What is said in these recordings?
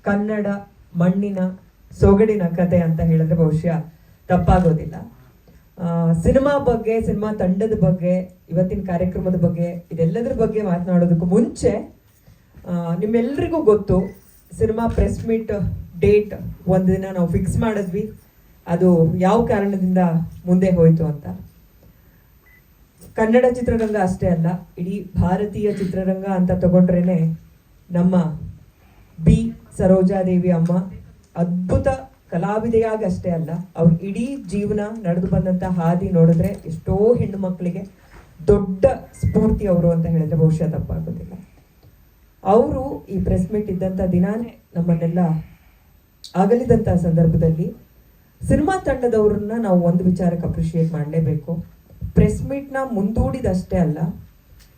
ಕನ್ನಡ ಮಣ್ಣಿನ ಸೊಗಡಿನ ಕತೆ ಅಂತ ಹೇಳಿದ್ರೆ ಬಹುಶಃ ತಪ್ಪಾಗೋದಿಲ್ಲ. ಸಿನಿಮಾ ಬಗ್ಗೆ, ಸಿನಿಮಾ ತಂಡದ ಬಗ್ಗೆ, ಇವತ್ತಿನ ಕಾರ್ಯಕ್ರಮದ ಬಗ್ಗೆ, ಇದೆಲ್ಲದರ ಬಗ್ಗೆ ಮಾತನಾಡೋದಕ್ಕೂ ಮುಂಚೆ ನಿಮ್ಮೆಲ್ಲರಿಗೂ ಗೊತ್ತು, ಸಿನಿಮಾ ಪ್ರೆಸ್ ಮೀಟ್ ಡೇಟ್ ಒಂದು ದಿನ ನಾವು ಫಿಕ್ಸ್ ಮಾಡಿದ್ವಿ. ಅದು ಯಾವ ಕಾರಣದಿಂದ ಮುಂದೆ ಹೋಯಿತು ಅಂತ. ಕನ್ನಡ ಚಿತ್ರರಂಗ ಅಷ್ಟೇ ಅಲ್ಲ, ಇಡೀ ಭಾರತೀಯ ಚಿತ್ರರಂಗ ಅಂತ ತಗೊಂಡ್ರೇನೆ ನಮ್ಮ ಬಿ ಸರೋಜಾದೇವಿ ಅಮ್ಮ ಅದ್ಭುತ ಕಲಾವಿದೆಯಾಗಿ ಅಷ್ಟೇ ಅಲ್ಲ, ಅವ್ರ ಇಡೀ ಜೀವನ ನಡೆದು ಬಂದಂಥ ಹಾದಿ ನೋಡಿದ್ರೆ ಎಷ್ಟೋ ಹೆಣ್ಣು ಮಕ್ಕಳಿಗೆ ದೊಡ್ಡ ಸ್ಫೂರ್ತಿ ಅವರು ಅಂತ ಹೇಳಿದ್ರೆ ಬಹುಶಃ ತಪ್ಪಾಗೋದಿಲ್ಲ. ಅವರು ಈ ಪ್ರೆಸ್ ಮೀಟ್ ಇದ್ದಂಥ ದಿನಾನೇ ನಮ್ಮನ್ನೆಲ್ಲ ಅಗಲಿದಂಥ ಸಂದರ್ಭದಲ್ಲಿ ಸಿನಿಮಾ ತಂಡದವ್ರನ್ನ ನಾವು ಒಂದು ವಿಚಾರಕ್ಕೆ ಅಪ್ರಿಷಿಯೇಟ್ ಮಾಡಲೇಬೇಕು. ಪ್ರೆಸ್ ಮೀಟ್ನ ಮುಂದೂಡಿದಷ್ಟೇ ಅಲ್ಲ,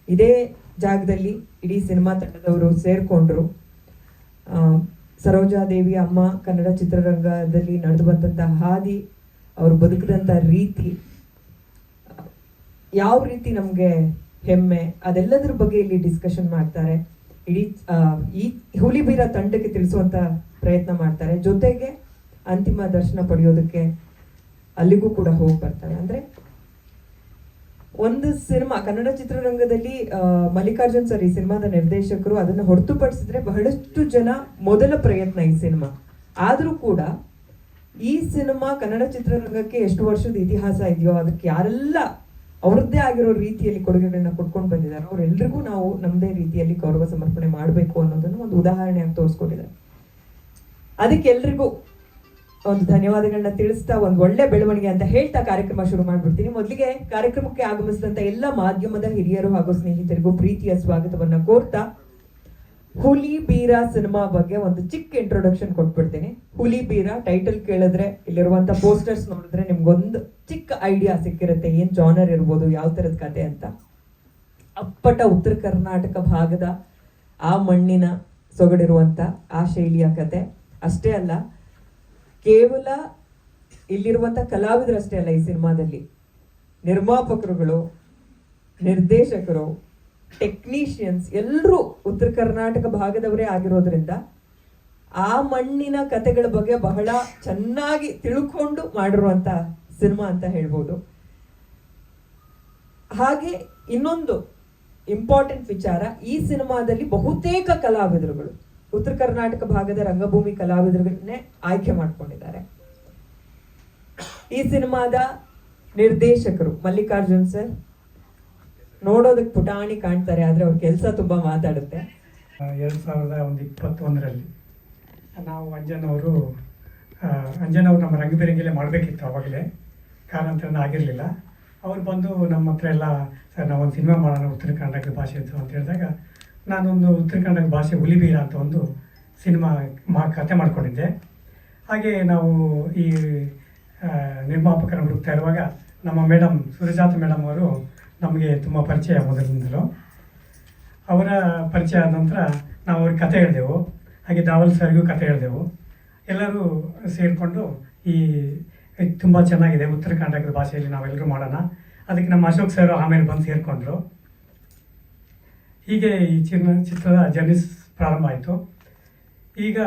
ಇದೇ ಜಾಗದಲ್ಲಿ ಇಡೀ ಸಿನಿಮಾ ತಂಡದವರು ಸೇರಿಕೊಂಡ್ರು. ಸರೋಜಾದೇವಿ ಅಮ್ಮ ಕನ್ನಡ ಚಿತ್ರರಂಗದಲ್ಲಿ ನಡೆದು ಬಂದಂಥ ಹಾದಿ, ಅವರು ಬದುಕಿದಂಥ ರೀತಿ, ಯಾವ ರೀತಿ ನಮಗೆ ಹೆಮ್ಮೆ, ಅದೆಲ್ಲದ್ರ ಬಗ್ಗೆ ಇಲ್ಲಿ ಡಿಸ್ಕಷನ್ ಮಾಡ್ತಾರೆ. ಇಡೀ ಈ ಹುಲಿಬೀರ ತಂಡಕ್ಕೆ ತಿಳಿಸುವಂಥ ಪ್ರಯತ್ನ ಮಾಡ್ತಾರೆ. ಜೊತೆಗೆ ಅಂತಿಮ ದರ್ಶನ ಪಡೆಯೋದಕ್ಕೆ ಅಲ್ಲಿಗೂ ಕೂಡ ಹೋಗಿ ಬರ್ತಾರೆ. ಅಂದರೆ ಒಂದು ಸಿನಿಮಾ ಕನ್ನಡ ಚಿತ್ರರಂಗದಲ್ಲಿ ಮಲ್ಲಿಕಾರ್ಜುನ್ ಸರ್ ಈ ಸಿನಿಮಾದ ನಿರ್ದೇಶಕರು, ಅದನ್ನು ಹೊರತುಪಡಿಸಿದ್ರೆ ಬಹಳಷ್ಟು ಜನ ಮೊದಲ ಪ್ರಯತ್ನ ಈ ಸಿನಿಮಾ. ಆದರೂ ಕೂಡ ಈ ಸಿನಿಮಾ ಕನ್ನಡ ಚಿತ್ರರಂಗಕ್ಕೆ ಎಷ್ಟು ವರ್ಷದ ಇತಿಹಾಸ ಇದೆಯೋ ಅದಕ್ಕೆ ಯಾರೆಲ್ಲ ಅವ್ರದ್ದೇ ಆಗಿರೋ ರೀತಿಯಲ್ಲಿ ಕೊಡುಗೆಗಳನ್ನ ಕೊಟ್ಕೊಂಡು ಬಂದಿದ್ದಾರೆ, ಅವರೆಲ್ಲರಿಗೂ ನಾವು ನಮ್ಮದೇ ರೀತಿಯಲ್ಲಿ ಗೌರವ ಸಮರ್ಪಣೆ ಮಾಡಬೇಕು ಅನ್ನೋದನ್ನು ಒಂದು ಉದಾಹರಣೆಯಾಗಿ ತೋರಿಸ್ಕೊಟ್ಟಿದ್ದಾರೆ. ಅದಕ್ಕೆ ಎಲ್ರಿಗೂ ಒಂದು ಧನ್ಯವಾದಗಳನ್ನ ತಿಳಿಸ್ತಾ ಒಂದು ಒಳ್ಳೆ ಬೆಳವಣಿಗೆ ಅಂತ ಹೇಳ್ತಾ ಕಾರ್ಯಕ್ರಮ ಶುರು ಮಾಡ್ಬಿಡ್ತೀನಿ. ಮೊದಲಿಗೆ ಕಾರ್ಯಕ್ರಮಕ್ಕೆ ಆಗಮಿಸಿದಂತ ಎಲ್ಲ ಮಾಧ್ಯಮದ ಹಿರಿಯರು ಹಾಗೂ ಸ್ನೇಹಿತರಿಗೂ ಪ್ರೀತಿಯ ಸ್ವಾಗತವನ್ನ ಕೋರ್ತಾ ಹುಲಿ ಬೀರ ಸಿನಿಮಾ ಬಗ್ಗೆ ಒಂದು ಚಿಕ್ಕ ಇಂಟ್ರೊಡಕ್ಷನ್ ಕೊಟ್ಬಿಡ್ತೀನಿ. ಹುಲಿ ಬೀರ ಟೈಟಲ್ ಕೇಳಿದ್ರೆ, ಇಲ್ಲಿರುವಂತ ಪೋಸ್ಟರ್ಸ್ ನೋಡಿದ್ರೆ ನಿಮ್ಗೊಂದು ಚಿಕ್ಕ ಐಡಿಯಾ ಸಿಕ್ಕಿರುತ್ತೆ ಏನ್ ಜಾನರ್ ಇರ್ಬೋದು, ಯಾವ ತರದ ಕತೆ ಅಂತ. ಅಪ್ಪಟ ಉತ್ತರ ಕರ್ನಾಟಕ ಭಾಗದ ಆ ಮಣ್ಣಿನ ಸೊಗಡಿರುವಂತ ಆ ಶೈಲಿಯ ಕತೆ ಅಷ್ಟೇ ಅಲ್ಲ, ಕೇವಲ ಇಲ್ಲಿರುವಂಥ ಕಲಾವಿದರಷ್ಟೇ ಅಲ್ಲ, ಈ ಸಿನಿಮಾದಲ್ಲಿ ನಿರ್ಮಾಪಕರುಗಳು, ನಿರ್ದೇಶಕರು, ಟೆಕ್ನಿಷಿಯನ್ಸ್ ಎಲ್ಲರೂ ಉತ್ತರ ಕರ್ನಾಟಕ ಭಾಗದವರೇ ಆಗಿರೋದ್ರಿಂದ ಆ ಮಣ್ಣಿನ ಕತೆಗಳ ಬಗ್ಗೆ ಬಹಳ ಚೆನ್ನಾಗಿ ತಿಳ್ಕೊಂಡು ಮಾಡಿರುವಂಥ ಸಿನಿಮಾ ಅಂತ ಹೇಳ್ಬೋದು. ಹಾಗೆ ಇನ್ನೊಂದು ಇಂಪಾರ್ಟೆಂಟ್ ವಿಚಾರ, ಈ ಸಿನಿಮಾದಲ್ಲಿ ಬಹುತೇಕ ಕಲಾವಿದರುಗಳು ಉತ್ತರ ಕರ್ನಾಟಕ ಭಾಗದ ರಂಗಭೂಮಿ ಕಲಾವಿದರನ್ನೇ ಆಯ್ಕೆ ಮಾಡ್ಕೊಂಡಿದ್ದಾರೆ. ಈ ಸಿನಿಮಾದ ನಿರ್ದೇಶಕರು ಮಲ್ಲಿಕಾರ್ಜುನ್ ಸರ್, ನೋಡೋದಕ್ಕೆ ಪುಟಾಣಿ ಕಾಣ್ತಾರೆ, ಆದ್ರೆ ಅವ್ರ ಕೆಲಸ ತುಂಬಾ ಮಾತಾಡುತ್ತೆ. 2021ರಲ್ಲಿ ನಾವು ಅಂಜನವರು ನಮ್ಮ ರಂಗಬೇರಂಗಿಲೆ ಮಾಡಬೇಕಿತ್ತು. ಅವಾಗಲೇ ಕಾರಣಾಂತರನ ಆಗಿರಲಿಲ್ಲ. ಅವ್ರು ಬಂದು ನಮ್ಮ ಹತ್ರ ಎಲ್ಲ, ಸರ್ ನಾವೊಂದು ಸಿನಿಮಾ ಮಾಡೋಣ ಉತ್ತರ ಕನ್ನಡದ ಭಾಷೆ ಇತ್ತು ಅಂತ ಹೇಳಿದಾಗ, ನಾನೊಂದು ಉತ್ತರ ಕನ್ನಡ ಭಾಷೆ ಹುಲಿಬೀರ ಅಂತ ಒಂದು ಸಿನಿಮಾ ಕತೆ ಮಾಡಿಕೊಂಡಿದ್ದೆ. ಹಾಗೆ ನಾವು ಈ ನಿರ್ಮಾಪಕರನ್ನು ಹುಡುಕ್ತಾ ಇರುವಾಗ ನಮ್ಮ ಮೇಡಮ್ ಸುರಜಾತ ಮೇಡಮ್ ಅವರು ನಮಗೆ ತುಂಬ ಪರಿಚಯ ಮೊದಲಿನಿಂದಲೂ. ಅವರ ಪರಿಚಯ ಆದ ನಂತರ ನಾವು ಅವ್ರಿಗೆ ಕತೆ ಹೇಳಿದೆವು. ಹಾಗೆ ದಾವಲ್ ಸರ್ಗೂ ಕತೆ ಹೇಳಿದೆವು. ಎಲ್ಲರೂ ಸೇರಿಕೊಂಡು ಈ ತುಂಬ ಚೆನ್ನಾಗಿದೆ ಉತ್ತರ ಕರ್ನಾಟಕದ ಭಾಷೆಯಲ್ಲಿ ನಾವೆಲ್ಲರೂ ಮಾಡೋಣ, ಅದಕ್ಕೆ ನಮ್ಮ ಅಶೋಕ್ ಸರ್ ಆಮೇಲೆ ಬಂದು ಸೇರಿಕೊಂಡ್ರು. ಹೀಗೆ ಈ ಚಿತ್ರದ ಜರ್ನಿಸ್ ಪ್ರಾರಂಭ ಆಯಿತು. ಈಗ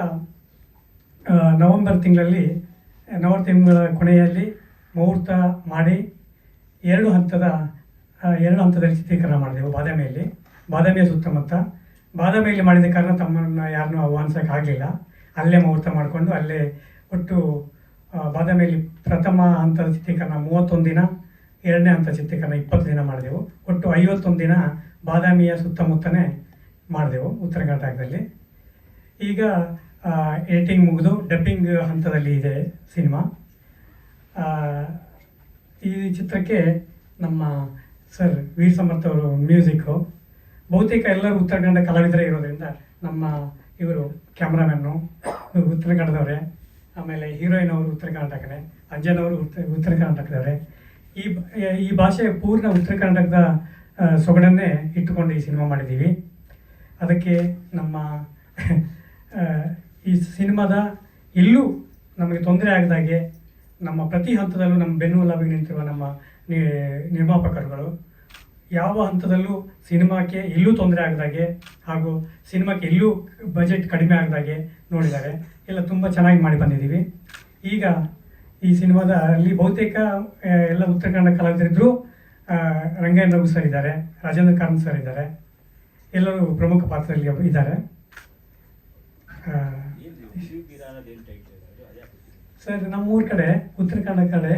ನವೆಂಬರ್ ತಿಂಗಳ ಕೊನೆಯಲ್ಲಿ ಮುಹೂರ್ತ ಮಾಡಿ ಎರಡು ಹಂತದಲ್ಲಿ ಚಿತ್ರೀಕರಣ ಮಾಡಿದೆವು. ಬಾದಾಮಿಯ ಸುತ್ತಮುತ್ತ. ಬಾದಾಮಿಯಲ್ಲಿ ಮಾಡಿದ ಕಾರಣ ತಮ್ಮನ್ನು ಯಾರನ್ನೂ ಆಹ್ವಾನಿಸೋಕ್ಕಾಗಲಿಲ್ಲ. ಅಲ್ಲೇ ಮುಹೂರ್ತ ಮಾಡಿಕೊಂಡು ಅಲ್ಲೇ ಒಟ್ಟು ಬಾದಾಮಿಯಲ್ಲಿ ಪ್ರಥಮ ಹಂತದ ಚಿತ್ರೀಕರಣ 31 ದಿನ, ಎರಡನೇ ಹಂತ ಚಿತ್ರೀಕರಣ 20 ದಿನ ಮಾಡಿದೆವು. ಒಟ್ಟು 51 ದಿನ ಬಾದಾಮಿಯ ಸುತ್ತಮುತ್ತನೇ ಮಾಡಿದೆವು ಉತ್ತರ ಕರ್ನಾಟಕದಲ್ಲಿ. ಈಗ ಎಡಿಟಿಂಗ್ ಮುಗಿದು ಡಬ್ಬಿಂಗ್ ಹಂತದಲ್ಲಿ ಇದೆ ಸಿನಿಮಾ. ಈ ಚಿತ್ರಕ್ಕೆ ನಮ್ಮ ಸರ್ ವೀರ್ ಸಮರ್ಥ ಅವರು ಮ್ಯೂಸಿಕ್ಕು. ಬಹುತೇಕ ಎಲ್ಲರೂ ಉತ್ತರ ಕನ್ನಡ ಕಲಾವಿದರೇ ಇರೋದ್ರಿಂದ ನಮ್ಮ ಇವರು ಕ್ಯಾಮ್ರಾಮನ್ನು ಉತ್ತರ ಕನ್ನಡದವರೇ, ಆಮೇಲೆ ಹೀರೋಯಿನ್ ಅವರು ಉತ್ತರ ಕರ್ನಾಟಕನೇ, ಅಂಜನವರು ಉತ್ತರ ಕರ್ನಾಟಕದವರೇ. ಈ ಭಾಷೆ ಪೂರ್ಣ ಉತ್ತರ ಕರ್ನಾಟಕದ ಸೊಗಡನ್ನೇ ಇಟ್ಟುಕೊಂಡು ಈ ಸಿನಿಮಾ ಮಾಡಿದ್ದೀವಿ. ಅದಕ್ಕೆ ನಮ್ಮ ಈ ಸಿನಿಮಾದ ಇಲ್ಲೂ ನಮಗೆ ತೊಂದರೆ ಆಗದಾಗೆ ನಮ್ಮ ಪ್ರತಿ ಹಂತದಲ್ಲೂ ನಮ್ಮ ಬೆನ್ನೆಲುಬಾಗಿ ನಿಂತಿರುವ ನಮ್ಮ ನಿರ್ಮಾಪಕರುಗಳು ಯಾವ ಹಂತದಲ್ಲೂ ಸಿನಿಮಾಕ್ಕೆ ಎಲ್ಲೂ ತೊಂದರೆ ಆಗದಾಗೆ ಹಾಗೂ ಸಿನಿಮಾಕ್ಕೆ ಎಲ್ಲೂ ಬಜೆಟ್ ಕಡಿಮೆ ಆಗದಾಗೆ ನೋಡಿದ್ದಾರೆ. ಎಲ್ಲ ತುಂಬ ಚೆನ್ನಾಗಿ ಮಾಡಿ ಬಂದಿದ್ದೀವಿ. ಈಗ ಈ ಸಿನಿಮಾದ ಅಲ್ಲಿ ಬಹುತೇಕ ಎಲ್ಲ ಉತ್ತರ ಕನ್ನಡ ಕಲಾವಿದರಿದ್ದರು. ರಂಗಯ್ಯನ ರಘು ಸರ್ ಇದ್ದಾರೆ, ರಾಜೇಂದ್ರ ಕಾರಂತ್ ಸರ್ ಇದ್ದಾರೆ, ಎಲ್ಲರೂ ಪ್ರಮುಖ ಪಾತ್ರದಲ್ಲಿ ಇದ್ದಾರೆ. ಸರ್ ನಮ್ಮೂರ ಕಡೆ ಉತ್ತರ ಕನ್ನಡ ಕಡೆ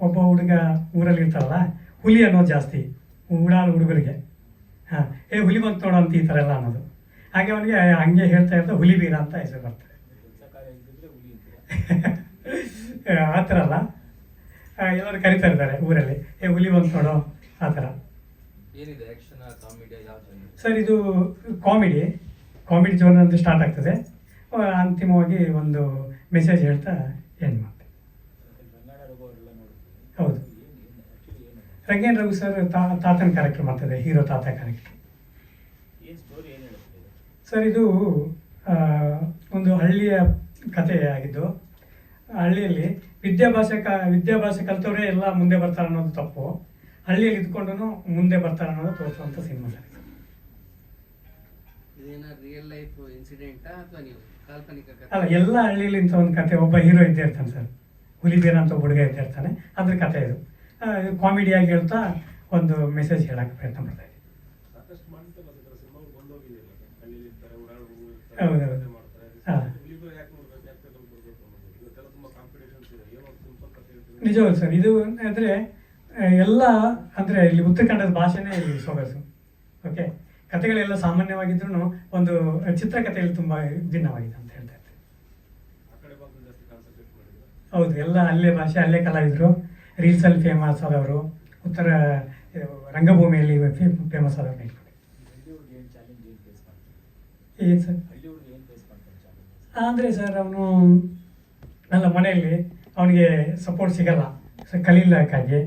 ಒಬ್ಬ ಹುಡುಗ ಊರಲ್ಲಿ ಇರ್ತಾರಲ್ಲ, ಹುಲಿ ಅನ್ನೋದು ಜಾಸ್ತಿ ಉಡಾಳು ಹುಡುಗರಿಗೆ. ಹುಲಿ ಬಂತು ನೋಡೋ ಅಂತ ಈ ಥರ ಎಲ್ಲ ಅನ್ನೋದು. ಹಾಗೆ ಅವನಿಗೆ ಹಂಗೆ ಹೇಳ್ತಾ ಇರ್ತಾ ಹುಲಿ ಬೀರ ಅಂತ ಹೆಸರು ಬರ್ತದೆ. ಆ ಥರ ಅಲ್ಲ, ಎಲ್ಲರೂ ಕರಿತಾ ಇರ್ತಾರೆ ಊರಲ್ಲಿ, ಹುಲಿ ಬಂತು ನೋಡೋ ಆ ಥರ. ಸರ್ ಇದು ಕಾಮಿಡಿ ಜೋನ್ ಅಂತ ಸ್ಟಾರ್ಟ್ ಆಗ್ತದೆ, ಅಂತಿಮವಾಗಿ ಒಂದು ಮೆಸೇಜ್ ಹೇಳ್ತಾ ಏನು ಮಾಡ್ತೀವಿ. ಹೌದು, ರಂಗೇನ್ ರಘು ಸರ್ ತಾತನ ಕ್ಯಾರೆಕ್ಟರ್ ಮಾಡ್ತಾರೆ, ಹೀರೋ ತಾತ ಕ್ಯಾರೆಕ್ಟರ್. ಸರ್ ಇದು ಒಂದು ಹಳ್ಳಿಯ ಕಥೆ ಆಗಿದ್ದು, ಹಳ್ಳಿಯಲ್ಲಿ ವಿದ್ಯಾಭ್ಯಾಸ ಕಲ್ತವ್ರೆ ಎಲ್ಲ ಮುಂದೆ ಬರ್ತಾರೆ ಅನ್ನೋದು ತಪ್ಪು. ಹಳ್ಳಿಯಲ್ಲಿ ಇದ್ಕೊಂಡು ಮುಂದೆ ಬರ್ತಾರೆ ಅನ್ನೋದು ತೋರಿಸುವಂಥ ಸಿನಿಮಾ ಸರ್. ರಿಯಲ್ ಲೈಫ್ ಇನ್ಸಿಡೆಂಟಾ ಅಥವಾ ನೀವು ಕಾಲ್ಪನಿಕ ಕಥೆ? ಅಲ್ಲ, ಎಲ್ಲ ಹಳ್ಳಿಯಲ್ಲಿ ಇಂಥ ಒಂದು ಕತೆ, ಒಬ್ಬ ಹೀರೋ ಇದ್ದೇ ಇರ್ತಾನೆ ಸರ್, ಹುಲಿಬೇರ ಅಂತ ಹುಡುಗ ಇದ್ದೇ ಇರ್ತಾನೆ, ಅದ್ರ ಕತೆ ಇದು. ಕಾಮಿಡಿಯಾಗಿ ಹೇಳ್ತಾ ಒಂದು ಮೆಸೇಜ್ ಹೇಳಕ್ಕೆ ಪ್ರಯತ್ನ ಮಾಡ್ತಾ ಇದ್ದೀವಿ. ಹೌದೌದು, ಹಾಂ ನಿಜವಲ್ಲ ಸರ್. ಇದು ಅಂದರೆ ಎಲ್ಲ ಅಂದರೆ ಇಲ್ಲಿ ಉತ್ತರ ಕನ್ನಡದ ಭಾಷೆನೇ ಇಲ್ಲಿ ಸೊಗಸು. ಓಕೆ, ಕಥೆಗಳೆಲ್ಲ ಸಾಮಾನ್ಯವಾಗಿದ್ರೂ ಒಂದು ಚಿತ್ರಕಥೆಯಲ್ಲಿ ತುಂಬ ಭಿನ್ನವಾಗಿದೆ ಅಂತ ಹೇಳ್ತಾ ಇರ್ತಾರೆ. ಹೌದು, ಎಲ್ಲ ಅಲ್ಲೇ ಭಾಷೆ, ಅಲ್ಲೇ ಕಲಾವಿದರು, ರೀಲ್ಸಲ್ಲಿ ಫೇಮಸ್ ಆದವರು, ಉತ್ತರ ರಂಗಭೂಮಿಯಲ್ಲಿ ಫೇಮಸ್ ಆದವ್ರು. ಏನು ಸರ್ ಅಂದರೆ ಸರ್ ಅವನು ಅಲ್ಲ ಮನೆಯಲ್ಲಿ ಅವನಿಗೆ ಸಪೋರ್ಟ್ ಸಿಗಲ್ಲ ಸರ್, ಕಲೀಲಕ್ಕಾಗಿ.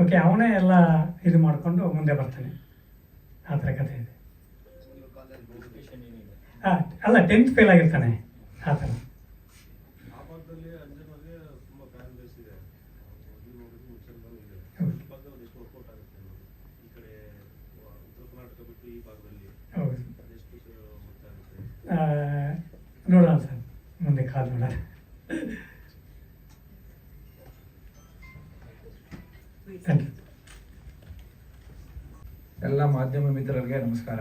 ಓಕೆ, ಅವನೇ ಎಲ್ಲ ಇದು ಮಾಡಿಕೊಂಡು ಮುಂದೆ ಬರ್ತಾನೆ, ಆ ಥರ ಕಥೆ ಇದೆ. ಅಲ್ಲ, 10th ಫೇಲ್ ಆಗಿರ್ತಾನೆ, ಆ ಥರ. ಹೌದು, ನೋಡೋಣ ಸರ್, ಮುಂದೆ ಕಾಲ್ ನೋಡೋಣ. Thank you. ಎಲ್ಲ ಮಾಧ್ಯಮ ಮಿತ್ರರಿಗೆ ನಮಸ್ಕಾರ.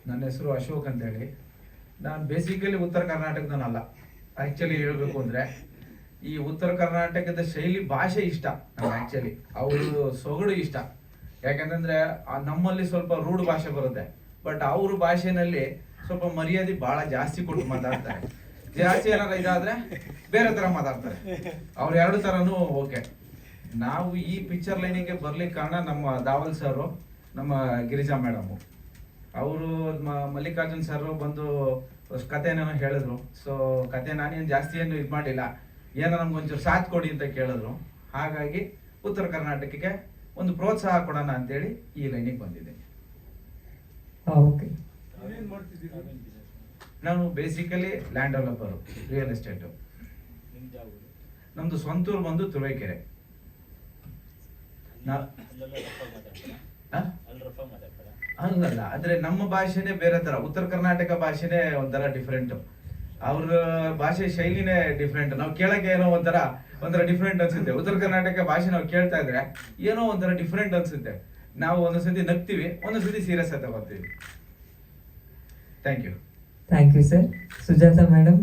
ನನ್ನ ಹೆಸರು ಅಶೋಕ್ ಅಂತೇಳಿ. ನಾನು ಬೇಸಿಕಲಿ ಉತ್ತರ ಕರ್ನಾಟಕದನಲ್ಲ. ಆ್ಯಕ್ಚುಲಿ ಹೇಳಬೇಕು ಅಂದರೆ ಈ ಉತ್ತರ ಕರ್ನಾಟಕದ ಶೈಲಿ ಭಾಷೆ ಇಷ್ಟ ನನಗೆ. ಆ್ಯಕ್ಚುಲಿ ಅವರು ಸೊಗಡು ಇಷ್ಟ. ಯಾಕಂತಂದರೆ ನಮ್ಮಲ್ಲಿ ಸ್ವಲ್ಪ ರೂಢ ಭಾಷೆ ಬರುತ್ತೆ, ಬಟ್ ಅವ್ರ ಭಾಷೆನಲ್ಲಿ ಸ್ವಲ್ಪ ಮರ್ಯಾದೆ ಭಾಳ ಜಾಸ್ತಿ ಕೊಟ್ಟು ಮಾತಾಡ್ತಾರೆ. ಜಾಸ್ತಿ ಏನಾರ ಇದಾದರೆ ಬೇರೆ ಥರ ಮಾತಾಡ್ತಾರೆ. ಅವ್ರು ಎರಡು ಥರನೂ ಓಕೆ. ನಾವು ಈ ಪಿಕ್ಚರ್ ಲೈನಿಗೆ ಬರ್ಲಿಕ್ಕೆ ಕಾರಣ ನಮ್ಮ ದಾವಲ್ ಸರು, ನಮ್ಮ ಗಿರಿಜಾ ಮೇಡಮು. ಅವರು ಮಲ್ಲಿಕಾರ್ಜುನ್ ಸರ್ ಬಂದು ಕಥೆನ ಹೇಳಿದ್ರು. ಸೊ ಕತೆ ನಾನೇನು ಜಾಸ್ತಿ ಏನು ಇದು ಮಾಡಿಲ್ಲ, ಏನೋ ನಮ್ಗೊಂಚೂರು ಸಾಥ್ ಕೊಡಿ ಅಂತ ಕೇಳಿದ್ರು. ಹಾಗಾಗಿ ಉತ್ತರ ಕರ್ನಾಟಕಕ್ಕೆ ಒಂದು ಪ್ರೋತ್ಸಾಹ ಕೊಡೋಣ ಅಂತೇಳಿ ಈ ಲೈನಿಗೆ ಬಂದಿದ್ದೆ. ಓಕೆ, ನಾನು basically land developer, real estate. ನಮ್ದು ಸ್ವಂತೂರು ಬಂದು ತುರುವೇಕೆರೆ. ಹಂಗಲ್ಲ, ಆದ್ರೆ ನಮ್ಮ ಭಾಷೆನೇ ಬೇರೆ ತರ. ಉತ್ತರ ಕರ್ನಾಟಕ ಭಾಷೆನೇ ಒಂಥರ ಡಿಫ್ರೆಂಟ್, ಅವ್ರ ಭಾಷೆ ಶೈಲಿನೇ ಡಿಫ್ರೆಂಟ್. ನಾವು ಕೇಳಕ್ಕೆ ಏನೋ ಒಂಥರ ಡಿಫ್ರೆಂಟ್ ಅನ್ಸುತ್ತೆ. ಉತ್ತರ ಕರ್ನಾಟಕ ಭಾಷೆ ನಾವು ಕೇಳ್ತಾ ಇದ್ರೆ ಏನೋ ಒಂಥರ ಡಿಫ್ರೆಂಟ್ ಅನ್ಸುತ್ತೆ. ನಾವು ಒಂದೊಂದ್ಸತಿ ನಗ್ತೀವಿ, ಒಂದೊಂದ್ಸತಿ ಸೀರಿಯಸ್ ಆಗಿ ತಗೋತೀವಿ. Thank you sir. Sujatha madam.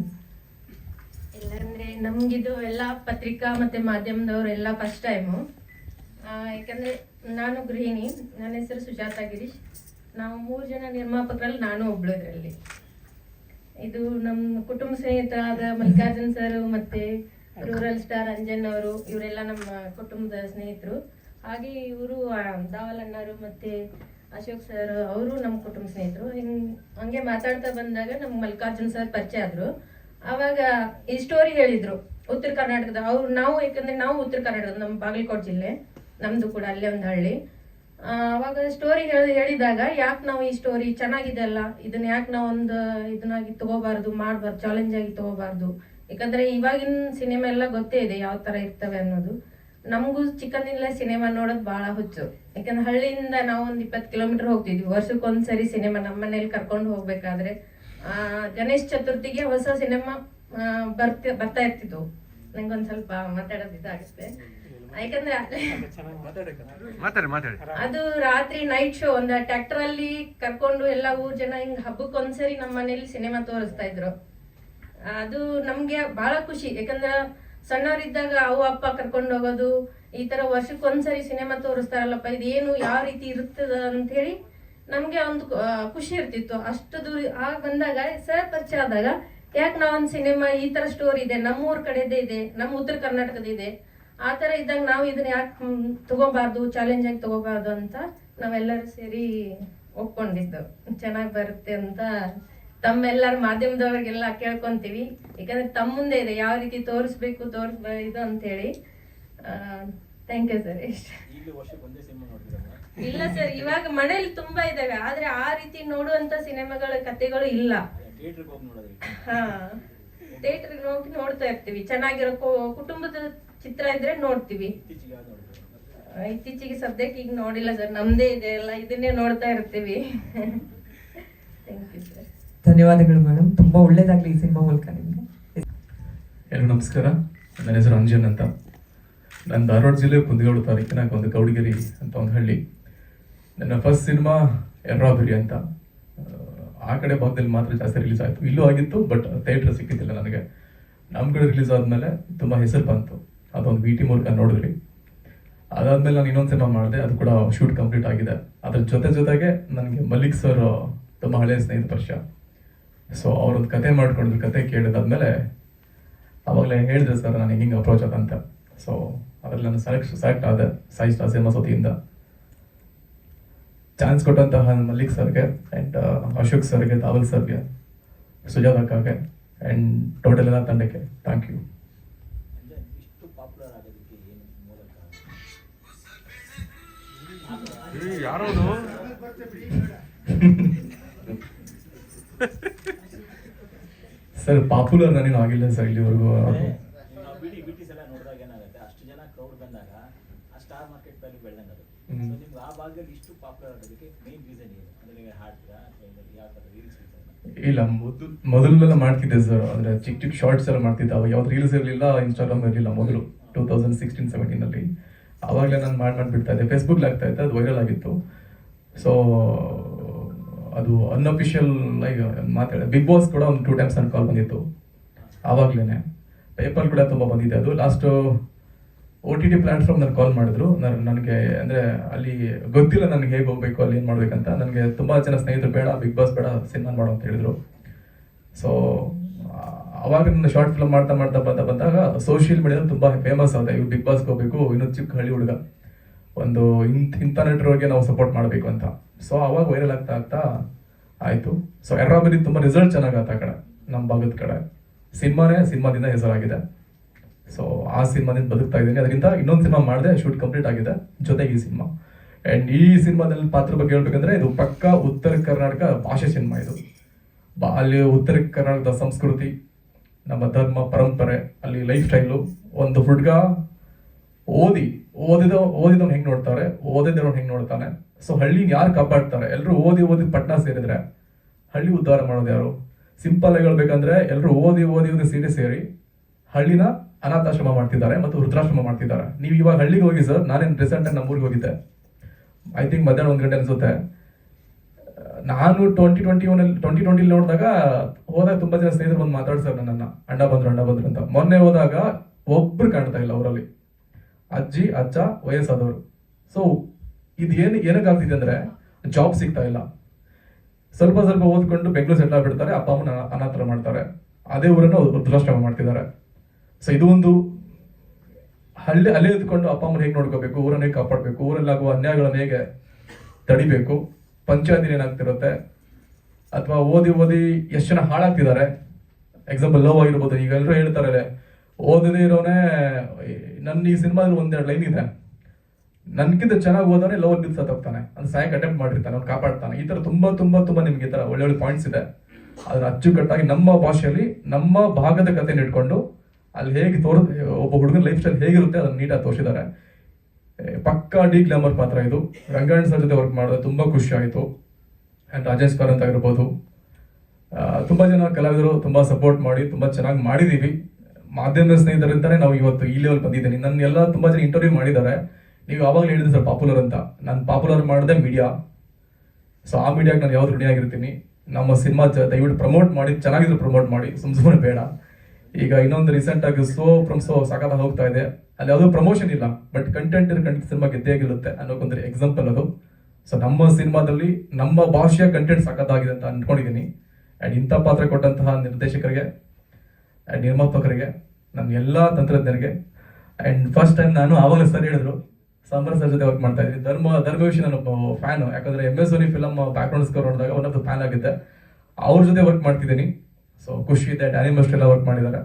ಇಲ್ಲಾಂದ್ರೆ ನಮ್ಗಿದು ಎಲ್ಲ ಪತ್ರಿಕಾ ಮತ್ತೆ ಮಾಧ್ಯಮದವ್ರು ಎಲ್ಲ ಫಸ್ಟ್ ಟೈಮು. ಯಾಕಂದ್ರೆ ನಾನು ಗೃಹಿಣಿ, ನನ್ನ ಹೆಸರು ಸುಜಾತ ಗಿರೀಶ್. ನಾವು 3 ಜನ ನಿರ್ಮಾಪಕರಲ್ಲಿ ನಾನು ಒಬ್ಳದ್ರಲ್ಲಿ. ಇದು ನಮ್ಮ ಕುಟುಂಬ ಸ್ನೇಹಿತರಾದ ಮಲ್ಲಿಕಾರ್ಜುನ್ ಸರ್ ಮತ್ತೆ ರೂರಲ್ ಸ್ಟಾರ್ ಅಂಜನ್ ಅವರು, ಇವರೆಲ್ಲ ನಮ್ಮ ಕುಟುಂಬದ ಸ್ನೇಹಿತರು. ಹಾಗೆ ಇವರು ದಾವಲ್ ಅಣ್ಣರು ಮತ್ತೆ ಅಶೋಕ್ ಸರ್, ಅವರು ನಮ್ಮ ಕುಟುಂಬ ಸ್ನೇಹಿತರು. ಹಂಗೆ ಮಾತಾಡ್ತಾ ಬಂದಾಗ ನಮ್ಮ ಮಲ್ಲಿಕಾರ್ಜುನ್ ಸರ್ ಪರಿಚಯ ಆದ್ರು. ಆವಾಗ ಈ ಸ್ಟೋರಿ ಹೇಳಿದ್ರು ಉತ್ತರ ಕರ್ನಾಟಕದ ಅವ್ರು. ಯಾಕಂದ್ರೆ ನಾವು ಉತ್ತರ ಕರ್ನಾಟಕದ, ನಮ್ಮ ಬಾಗಲಕೋಟೆ ಜಿಲ್ಲೆ ನಮ್ದು ಕೂಡ, ಅಲ್ಲೇ ಒಂದು ಹಳ್ಳಿ. ಅವಾಗ ಸ್ಟೋರಿ ಹೇಳಿದಾಗ ಯಾಕೆ ನಾವು ಈ ಸ್ಟೋರಿ ಚೆನ್ನಾಗಿದೆ ಅಲ್ಲ, ಇದನ್ನ ಯಾಕೆ ನಾವು ಒಂದು ಇದನ್ನಾಗಿ ತಗೋಬಾರ್ದು, ಮಾಡಬಾರ್ದು, ಚಾಲೆಂಜ್ ಆಗಿ ತಗೋಬಾರ್ದು. ಯಾಕಂದ್ರೆ ಇವಾಗಿನ ಸಿನಿಮಾ ಎಲ್ಲ ಗೊತ್ತೇ ಇದೆ ಯಾವ ತರ ಇರ್ತವೆ ಅನ್ನೋದು. ನಮಗೂ ಚಿಕ್ಕಂದಿನಲ್ಲೇ ಸಿನಿಮಾ ನೋಡೋದು ಭಾಳ ಹುಚ್ಚು. ಯಾಕಂದ್ರೆ ಹಳ್ಳಿಯಿಂದ ನಾವು ಒಂದು 20 ಕಿಲೋಮೀಟರ್ ಹೋಗ್ತಿದ್ವಿ. ವರ್ಷಕ್ಕೊಂದ್ಸರಿ ಸಿನಿಮಾ ನಮ್ಮ ಮನೇಲಿ ಕರ್ಕೊಂಡು ಹೋಗ್ಬೇಕಾದ್ರೆ ಗಣೇಶ್ ಚತುರ್ಥಿಗೆ ಹೊಸ ಸಿನಿಮಾ ಬರ್ತಾ ಇರ್ತಿದ್ವು. ನಂಗೊಂದ್ ಸ್ವಲ್ಪ ಮಾತಾಡೋದು ಇದಾಗುತ್ತೆ. ಯಾಕಂದ್ರೆ ಅದು ರಾತ್ರಿ ನೈಟ್ ಶೋ ಒಂದು ಟ್ರ್ಯಾಕ್ಟರ್ ಅಲ್ಲಿ ಕರ್ಕೊಂಡು ಎಲ್ಲ ಊರ್ ಜನ ಹಿಂಗ್ ಹಬ್ಬಕ್ಕೊಂದ್ಸರಿ ನಮ್ಮ ಮನೇಲಿ ಸಿನಿಮಾ ತೋರಿಸ್ತಾ ಇದ್ರು. ಅದು ನಮ್ಗೆ ಬಹಳ ಖುಷಿ. ಯಾಕಂದ್ರ ಸಣ್ಣವರಿದ್ದಾಗ ಅವ್ವ ಅಪ್ಪ ಕರ್ಕೊಂಡು ಹೋಗೋದು, ಈ ತರ ವರ್ಷಕ್ಕೊಂದ್ಸರಿ ಸಿನಿಮಾ ತೋರಿಸ್ತಾರಲ್ಲಪ್ಪ, ಇದೇನು ಯಾವ ರೀತಿ ಇರ್ತದ ಅಂತ ಹೇಳಿ ನಮ್ಗೆ ಒಂದು ಖುಷಿ ಇರ್ತಿತ್ತು. ಅಷ್ಟು ದೂರ ಆಗ ಬಂದಾಗ ಸರ್ ಪರಿಚಯ ಆದಾಗ, ಯಾಕೆ ನಾವೊಂದು ಸಿನಿಮಾ ಈ ತರ ಸ್ಟೋರಿ ಇದೆ, ನಮ್ಮೂರ್ ಕಡೆದೇ ಇದೆ, ನಮ್ಮ ಉತ್ತರ ಕರ್ನಾಟಕದ ಇದೆ, ಆ ತರ ಇದ್ದಾಗ ನಾವು ಇದನ್ನ ಯಾಕೆ ತಗೋಬಾರ್ದು, ಚಾಲೆಂಜ್ ಆಗಿ ತಗೋಬಾರ್ದು ಅಂತ ನಾವೆಲ್ಲರೂ ಸೇರಿ ಒಪ್ಕೊಂಡಿದ್ದು. ಚೆನ್ನಾಗಿ ಬರುತ್ತೆ ಅಂತ ತಮ್ಮೆಲ್ಲರ ಮಾಧ್ಯಮದವ್ರಿಗೆಲ್ಲ ಕೇಳ್ಕೊಂತೀವಿ. ಯಾಕಂದ್ರೆ ತಮ್ಮ ಮುಂದೆ ಇದೆ ಯಾವ ರೀತಿ ತೋರಿಸ್ಬೇಕು ಇದು ಅಂತ ಹೇಳಿ. Thank you sir. ಇಲ್ಲ ಸರ್, ಇವಾಗ ಮನೇಲಿ ತುಂಬಾ ಇದಾವೆ, ಆದ್ರೆ ಆ ರೀತಿ ನೋಡುವಂತ ಸಿನಿಮಾಗಳ ಕಥೆಗಳು ಇಲ್ಲ. ಹಾ, ಥಿಯೇಟರ್ ಹೋಗಿ ನೋಡ್ತಾ ಇರ್ತೀವಿ. ಚೆನ್ನಾಗಿರೋ ಕುಟುಂಬದ ಚಿತ್ರ ಇದ್ರೆ ನೋಡ್ತೀವಿ. ಇತ್ತೀಚೆಗೆ ಸದ್ಯಕ್ಕೆ ಈಗ ನೋಡಿಲ್ಲ ಸರ್, ನಮ್ದೇ ಇದೆ ಎಲ್ಲ, ಇದನ್ನೇ ನೋಡ್ತಾ ಇರ್ತೀವಿ. Thank you sir. ಧನ್ಯವಾದಗಳು ಮೇಡಮ್, ತುಂಬಾ ಒಳ್ಳೇದಾಗ್ಲಿ ಈ ಸಿನಿಮಾ ಮೂಲಕ ನಿಮ್ಗೆ. ಎಲ್ಲರೂ ನಮಸ್ಕಾರ. ನನ್ನ ಹೆಸರು ಅಂಜನ್ ಅಂತ. ನಾನು ಧಾರವಾಡ ಜಿಲ್ಲೆ ಕುಂದಗೋಳ ತಾಲೂಕಿನ ಒಂದು ಗೌಡಗಿರಿ ಅಂತ ಒಂದು ಹಳ್ಳಿ. ನನ್ನ ಫಸ್ಟ್ ಸಿನಿಮಾ ಎರ್ರಾಬಿರಿ ಅಂತ ಆ ಕಡೆ ಭಾಗದಲ್ಲಿ ಮಾತ್ರ ಜಾಸ್ತಿ ರಿಲೀಸ್ ಆಯಿತು. ಇಲ್ಲೂ ಆಗಿತ್ತು, ಬಟ್ ಥಿಯೇಟರ್ ಸಿಕ್ಕಿದ್ದಿಲ್ಲ ನನಗೆ. ನಮ್ಮ ಕಡೆ ರಿಲೀಸ್ ಆದಮೇಲೆ ತುಂಬ ಹೆಸರು ಬಂತು. ಅದೊಂದು VT ಮೂಲಕ ನೋಡಿದ್ರಿ. ಅದಾದಮೇಲೆ ನಾನು ಇನ್ನೊಂದು ಸಿನಿಮಾ ಮಾಡಿದೆ, ಅದು ಕೂಡ ಶೂಟ್ ಕಂಪ್ಲೀಟ್ ಆಗಿದೆ. ಅದ್ರ ಜೊತೆಗೆ ನನಗೆ ಮಲ್ಲಿಕ್ ಸರ್ ತುಂಬ ಹಳೆಯ ಸ್ನೇಹಿತ ಪರಿಚಯ. ಸೊ ಅವರೊಂದು ಕತೆ ಮಾಡ್ಕೊಂಡಿದ್ರು. ಕತೆ ಕೇಳಿದಾದ್ಮೇಲೆ ಆವಾಗಲೇ ಹೇಳಿದೆ ಸರ್ ನನಗೆ ಹಿಂಗೆ ಅಪ್ರೋಚ್ ಆದಂತ. ಸೊ ಅದರಲ್ಲಿ ನಾನು ಸೆಲೆಕ್ಟ್ ಆದೆ ಸಾಯಿ ಸ್ಟಾರ್ ಸಿನಿಮಾ ಸೊತಿಯಿಂದ. ಚಾನ್ಸ್ ಕೊಟ್ಟಂತಹ ಮಲ್ಲಿಕ್ ಸರ್ಗೆ ಆ್ಯಂಡ್ ಅಶೋಕ್ ಸರ್ಗೆ, ದಾವಲ್ ಸರ್ಗೆ, ಸುಜಾತ ಅಕ್ಕಗೆ ಆ್ಯಂಡ್ ಟೋಟಲ್ ಎಲ್ಲ ತಂಡಕ್ಕೆ ಥ್ಯಾಂಕ್ ಯು. ಸರ್ ಪಾಪ್ಯುಲರ್ ನಾನೇನು ಆಗಿಲ್ಲ ಸರ್ ಇಲ್ಲಿವರೆಗೂ. ಇಲ್ಲ, ಮೊದಲೆಲ್ಲ ಮಾಡ್ತಿದ್ದೆ ಸರ್. ಅಂದ್ರೆ ಚಿಕ್ಕ ಶಾರ್ಟ್ಸ್ ಎಲ್ಲ ಮಾಡ್ತಿದ್ದೆ. ಅವಾಗ ಯಾವ್ದು ರೀಲ್ಸ್ ಇರಲಿಲ್ಲ, ಇನ್ಸ್ಟಾಗ್ರಾಮ್ ಇರಲಿಲ್ಲ. ಮೊದಲು 2016-17 ಆವಾಗಲೇ ನಾನು ಮಾಡಿಬಿಡ್ತಾ ಇದ್ದೆ. ಫೇಸ್ಬುಕ್ ಆಗ್ತಾ ಇತ್ತು, ಅದು ವೈರಲ್ ಆಗಿತ್ತು. ಸೊ ಅದು ಅನ್ಅಫಿಷಿಯಲ್ ಮಾತಾಡ ಬಿಗ್ ಬಾಸ್ ಕೂಡ ಒಂದು 2 times ನನ್ನ ಕಾಲ್ ಬಂದಿತ್ತು ಆವಾಗ್ಲೇನೆ. ಪೇಪರ್ ಕೂಡ ತುಂಬ ಬಂದಿದೆ. ಅದು ಲಾಸ್ಟ್ OTT ಪ್ಲಾಟ್ಫಾರ್ಮ್ ನಾನು ಕಾಲ್ ಮಾಡಿದ್ರು. ನನಗೆ ಅಂದರೆ ಅಲ್ಲಿ ಗೊತ್ತಿಲ್ಲ ನನಗೆ ಹೇಗೆ ಹೋಗ್ಬೇಕು, ಅಲ್ಲಿ ಏನು ಮಾಡ್ಬೇಕಂತ. ನನಗೆ ತುಂಬ ಜನ ಸ್ನೇಹಿತರು ಬೇಡ ಬಿಗ್ ಬಾಸ್ ಬೇಡ, ಸಿನಿಮಾ ಮಾಡು ಅಂತ ಹೇಳಿದ್ರು. ಸೊ ಅವಾಗ ನನ್ನ ಶಾರ್ಟ್ ಫಿಲ್ಮ್ ಮಾಡ್ತಾ ಬಂದಾಗ ಸೋಷಿಯಲ್ ಮೀಡಿಯಾದಲ್ಲಿ ತುಂಬ ಫೇಮಸ್ ಆದ, ಇವ್ರು ಬಿಗ್ ಬಾಸ್ಗೆ ಹೋಗ್ಬೇಕು, ಇನ್ನೊಂದು ಚಿಕ್ಕ ಹಳ್ಳಿ ಹುಡುಗ, ಒಂದು ಇಂಥ ನಟರಿಗೆ ನಾವು ಸಪೋರ್ಟ್ ಮಾಡಬೇಕು ಅಂತ. ಸೊ ಅವಾಗ ವೈರಲ್ ಆಗ್ತಾ ಆಯಿತು. ಸೊ ಎರ್ರಾಬಿರಿ ತುಂಬ ರಿಸಲ್ಟ್ ಚೆನ್ನಾಗಾಯ್ತು ಆ ಕಡೆ, ನಮ್ಮ ಭಾಗದ ಕಡೆ. ಸಿನಿಮಾದಿಂದ ಹೆಸರಾಗಿದೆ. ಸೊ ಆ ಸಿನಿಮಾದಿಂದ ಬದುಕ್ತಾ ಇದ್ದೀನಿ. ಅದರಿಂದ ಇನ್ನೊಂದು ಸಿನಿಮಾ ಮಾಡಿದೆ, ಶೂಟ್ ಕಂಪ್ಲೀಟ್ ಆಗಿದೆ, ಜೊತೆಗೆ ಈ ಸಿನಿಮಾ. ಆ್ಯಂಡ್ ಈ ಸಿನಿಮಾದಲ್ಲಿ ಪಾತ್ರ ಬಗ್ಗೆ ಹೇಳ್ಬೇಕಂದ್ರೆ ಇದು ಪಕ್ಕಾ ಉತ್ತರ ಕರ್ನಾಟಕ ಭಾಷೆ ಸಿನಿಮಾ. ಇದು ಅಲ್ಲಿ ಉತ್ತರ ಕರ್ನಾಟಕದ ಸಂಸ್ಕೃತಿ, ನಮ್ಮ ಧರ್ಮ ಪರಂಪರೆ, ಅಲ್ಲಿ ಲೈಫ್ ಸ್ಟೈಲು, ಒಂದು ಹುಡುಗ ಓದಿದವ್ನು ಹೆಂಗೆ ನೋಡ್ತಾರೆ, ಓದಿದವ್ನು ಹೆಂಗೆ ನೋಡ್ತಾನೆ. ಸೊ ಹಳ್ಳಿನ ಯಾರು ಕಾಪಾಡ್ತಾರೆ? ಎಲ್ಲರೂ ಓದಿ ಪಟ್ನಾ ಸೇರಿದ್ರೆ ಹಳ್ಳಿ ಉದ್ಧಾರ ಮಾಡೋದು ಯಾರು? ಸಿಂಪಲ್ ಆಗಿ ಹೇಳ್ಬೇಕಂದ್ರೆ ಎಲ್ಲರೂ ಓದಿ ಸಿಟಿ ಸೇರಿ ಹಳ್ಳಿನ ಅನಾಥಾಶ್ರಮ ಮಾಡ್ತಿದ್ದಾರೆ ಮತ್ತು ವೃದ್ಧಾಶ್ರಮ ಮಾಡ್ತಿದ್ದಾರೆ. ನೀವು ಇವಾಗ ಹಳ್ಳಿಗೆ ಹೋಗಿ ಸರ್, ನಾನೇನು ರೀಸೆಂಟಾಗಿ ನಮ್ಮೂರಿಗೆ ಹೋಗಿದ್ದೆ, ಐ ಥಿಂಕ್ ಮಧ್ಯಾಹ್ನ 1 ಗಂಟೆ ಅನ್ಸುತ್ತೆ. ನಾನು 2020 ನೋಡಿದಾಗ ಹೋದಾಗ ತುಂಬ ಜನ ಸ್ನೇಹಿತರು ಬಂದು ಮಾತಾಡ್ತಾರೆ ನನ್ನನ್ನು, ಅಣ್ಣ ಬಂದ್ರು ಅಂತ. ಮೊನ್ನೆ ಹೋದಾಗ ಒಬ್ರು ಕಾಣ್ತಾ ಇಲ್ಲ ಅವರಲ್ಲಿ, ಅಜ್ಜಿ ಅಜ್ಜ ವಯಸ್ಸಾದವರು. ಸೊ ಇದು ಏನಕ್ಕಾಗ್ತಿದೆ ಅಂದ್ರೆ ಜಾಬ್ ಸಿಗ್ತಾ ಇಲ್ಲ. ಸ್ವಲ್ಪ ಓದ್ಕೊಂಡು ಬೆಂಗಳೂರು ಸೆಟ್ಲ್ ಆಗ್ಬಿಡ್ತಾರೆ, ಅಪ್ಪ ಅಮ್ಮನ ಅನಾಥರ ಮಾಡ್ತಾರೆ, ಅದೇ ಊರನ್ನು ವೃದ್ಧಾಶ್ರಮ ಮಾಡ್ತಿದ್ದಾರೆ. ಸೊ ಇದು ಒಂದು ಅಲ್ಲೇ ಎದ್ಕೊಂಡು ಅಪ್ಪ ಅಮ್ಮನ ಹೇಗೆ ನೋಡ್ಕೋಬೇಕು, ಊರನ್ನ ಹೇಗೆ ಕಾಪಾಡಬೇಕು, ಊರಲ್ಲಾಗುವ ಅನ್ಯಾಯಗಳನ್ನು ಹೇಗೆ ತಡಿಬೇಕು, ಪಂಚಾಯತಿ ಏನಾಗ್ತಿರುತ್ತೆ, ಅಥವಾ ಓದಿ ಎಷ್ಟು ಜನ ಹಾಳಾಗ್ತಿದ್ದಾರೆ. ಎಕ್ಸಾಂಪಲ್ ಲವ್ ಆಗಿರ್ಬೋದು. ಈಗ ಎಲ್ಲರೂ ಹೇಳ್ತಾರೆ ಓದದೇ ಇರೋನೇ, ನನ್ನ ಈ ಸಿನಿಮಾದಲ್ಲಿ 1-2 ಲೈನ್ ಇದೆ, ನನ್ಗಿಂತ ಚೆನ್ನಾಗಿ ಓದೋನೆ ಲವ್ ಬಿದ್ದು ಸತ್ತೋಗ್ತಾನೆ, ಅದು ಸಾಯಕ್ಕೆ ಅಟೆಂಪ್ಟ್ ಮಾಡಿರ್ತಾನೆ, ಅವ್ನು ಕಾಪಾಡ್ತಾನೆ. ಈ ಥರ ತುಂಬ ನಿಮ್ಗೆ ಈ ಥರ ಒಳ್ಳೊಳ್ಳೆ ಪಾಯಿಂಟ್ಸ್ ಇದೆ. ಅದನ್ನ ಅಚ್ಚುಕಟ್ಟಾಗಿ ನಮ್ಮ ಭಾಷೆಯಲ್ಲಿ ನಮ್ಮ ಭಾಗದ ಕಥೆನ ಇಟ್ಕೊಂಡು ಅಲ್ಲಿ ಹೇಗೆ ಒಬ್ಬ ಹುಡುಗನ ಲೈಫ್ ಸ್ಟೈಲ್ ಹೇಗಿರುತ್ತೆ ಅದನ್ನ ನೀಟಾಗಿ ತೋರಿಸಿದ್ದಾರೆ. ಪಕ್ಕಾ ಡಿ ಗ್ಲಾಮರ್ ಪಾತ್ರ ಇದು. ರಂಗಾಯಣ ಸರ್ ಜೊತೆ ವರ್ಕ್ ಮಾಡೋದು ತುಂಬ ಖುಷಿ ಆಯಿತು. ಆ್ಯಂಡ್ ರಾಜೇಶ್ ಕಾರ್ ಅಂತ ಆಗಿರ್ಬೋದು, ತುಂಬ ಜನ ಕಲಾವಿದರು ತುಂಬ ಸಪೋರ್ಟ್ ಮಾಡಿ ತುಂಬ ಚೆನ್ನಾಗಿ ಮಾಡಿದ್ದೀವಿ. ಮಾಧ್ಯಮ ಸ್ನೇಹಿತರಿಂದಲೇ ನಾವು ಇವತ್ತು ಈ ಲೆವೆಲ್ ಬಂದಿದ್ದೀನಿ. ನನ್ನೆಲ್ಲ ತುಂಬ ಜನ ಇಂಟರ್ವ್ಯೂ ಮಾಡಿದ್ದಾರೆ. ನೀವು ಯಾವಾಗಲೂ ಹೇಳಿದ್ರಿ ಸರ್ ಪಾಪ್ಯುಲರ್ ಅಂತ. ನಾನು ಪಾಪ್ಯುಲರ್ ಮಾಡಿದೆ ಮೀಡಿಯಾ. ಸೊ ಆ ಮೀಡಿಯಾಗೆ ನಾನು ಯಾವ್ದು ಋಣಿಯಾಗಿರ್ತೀನಿ. ನಮ್ಮ ಸಿನಿಮಾ ದಯವಿಟ್ಟು ಪ್ರಮೋಟ್ ಮಾಡಿ, ಚೆನ್ನಾಗಿದ್ರು ಪ್ರಮೋಟ್ ಮಾಡಿ, ಸುಮ್ಮನೆ ಬೇಡ. ಈಗ ಇನ್ನೊಂದು ರೀಸೆಂಟಾಗಿ ಸೋ ಸಾಕಾಗ ಹೋಗ್ತಾ ಇದೆ, ಅಲ್ಲಿ ಯಾವುದೋ ಪ್ರಮೋಷನ್ ಇಲ್ಲ, ಬಟ್ ಕಂಟೆಂಟ್ ಸಿನಿಮಾ ಗೆದ್ದೇ ಗೆಲ್ಲುತ್ತೆ ಅನ್ನೋಕೊಂದ್ರೆ ಎಕ್ಸಾಂಪಲ್ ಅದು. ಸೊ ನಮ್ಮ ಸಿನಿಮಾದಲ್ಲಿ ನಮ್ಮ ಭಾಷೆಯ ಕಂಟೆಂಟ್ ಸಖತ್ತಾಗಿದೆ ಅಂತ ಅಂದ್ಕೊಂಡಿದ್ದೀನಿ. ಆ್ಯಂಡ್ ಇಂಥ ಪಾತ್ರ ಕೊಟ್ಟಂತಹ ನಿರ್ದೇಶಕರಿಗೆ ಆ್ಯಂಡ್ ನಿರ್ಮಾಪಕರಿಗೆ, ನನ್ನ ಎಲ್ಲ ತಂತ್ರಜ್ಞರಿಗೆ, ಆ್ಯಂಡ್ ಫಸ್ಟ್ ಟೈಮ್ ನಾನು ಆವಾಗಲೇ ಸರ್ ಹೇಳಿದ್ರು ಸಾಂಬಾರ್ ಸರ್ ಜೊತೆ ವರ್ಕ್ ಮಾಡ್ತಾ ಇದ್ದೀನಿ. ಧರ್ಮ ವಿಷಯ ನಾನು ಫ್ಯಾನು, ಯಾಕಂದರೆ MS Dhoni film background score ನೋಡಿದಾಗ ಒನ್ ಆಫ್ ದ ಫ್ಯಾನ್ ಆಗಿದ್ದೆ. ಅವ್ರ ಜೊತೆ ವರ್ಕ್ ಮಾಡ್ತಿದ್ದೀನಿ. ಸೊ ಖುಷಿ ಇದೆ. ಡ್ಯಾನಿ ಮಾಸ್ಟರ್ ಎಲ್ಲ ವರ್ಕ್ ಮಾಡಿದ್ದಾರೆ.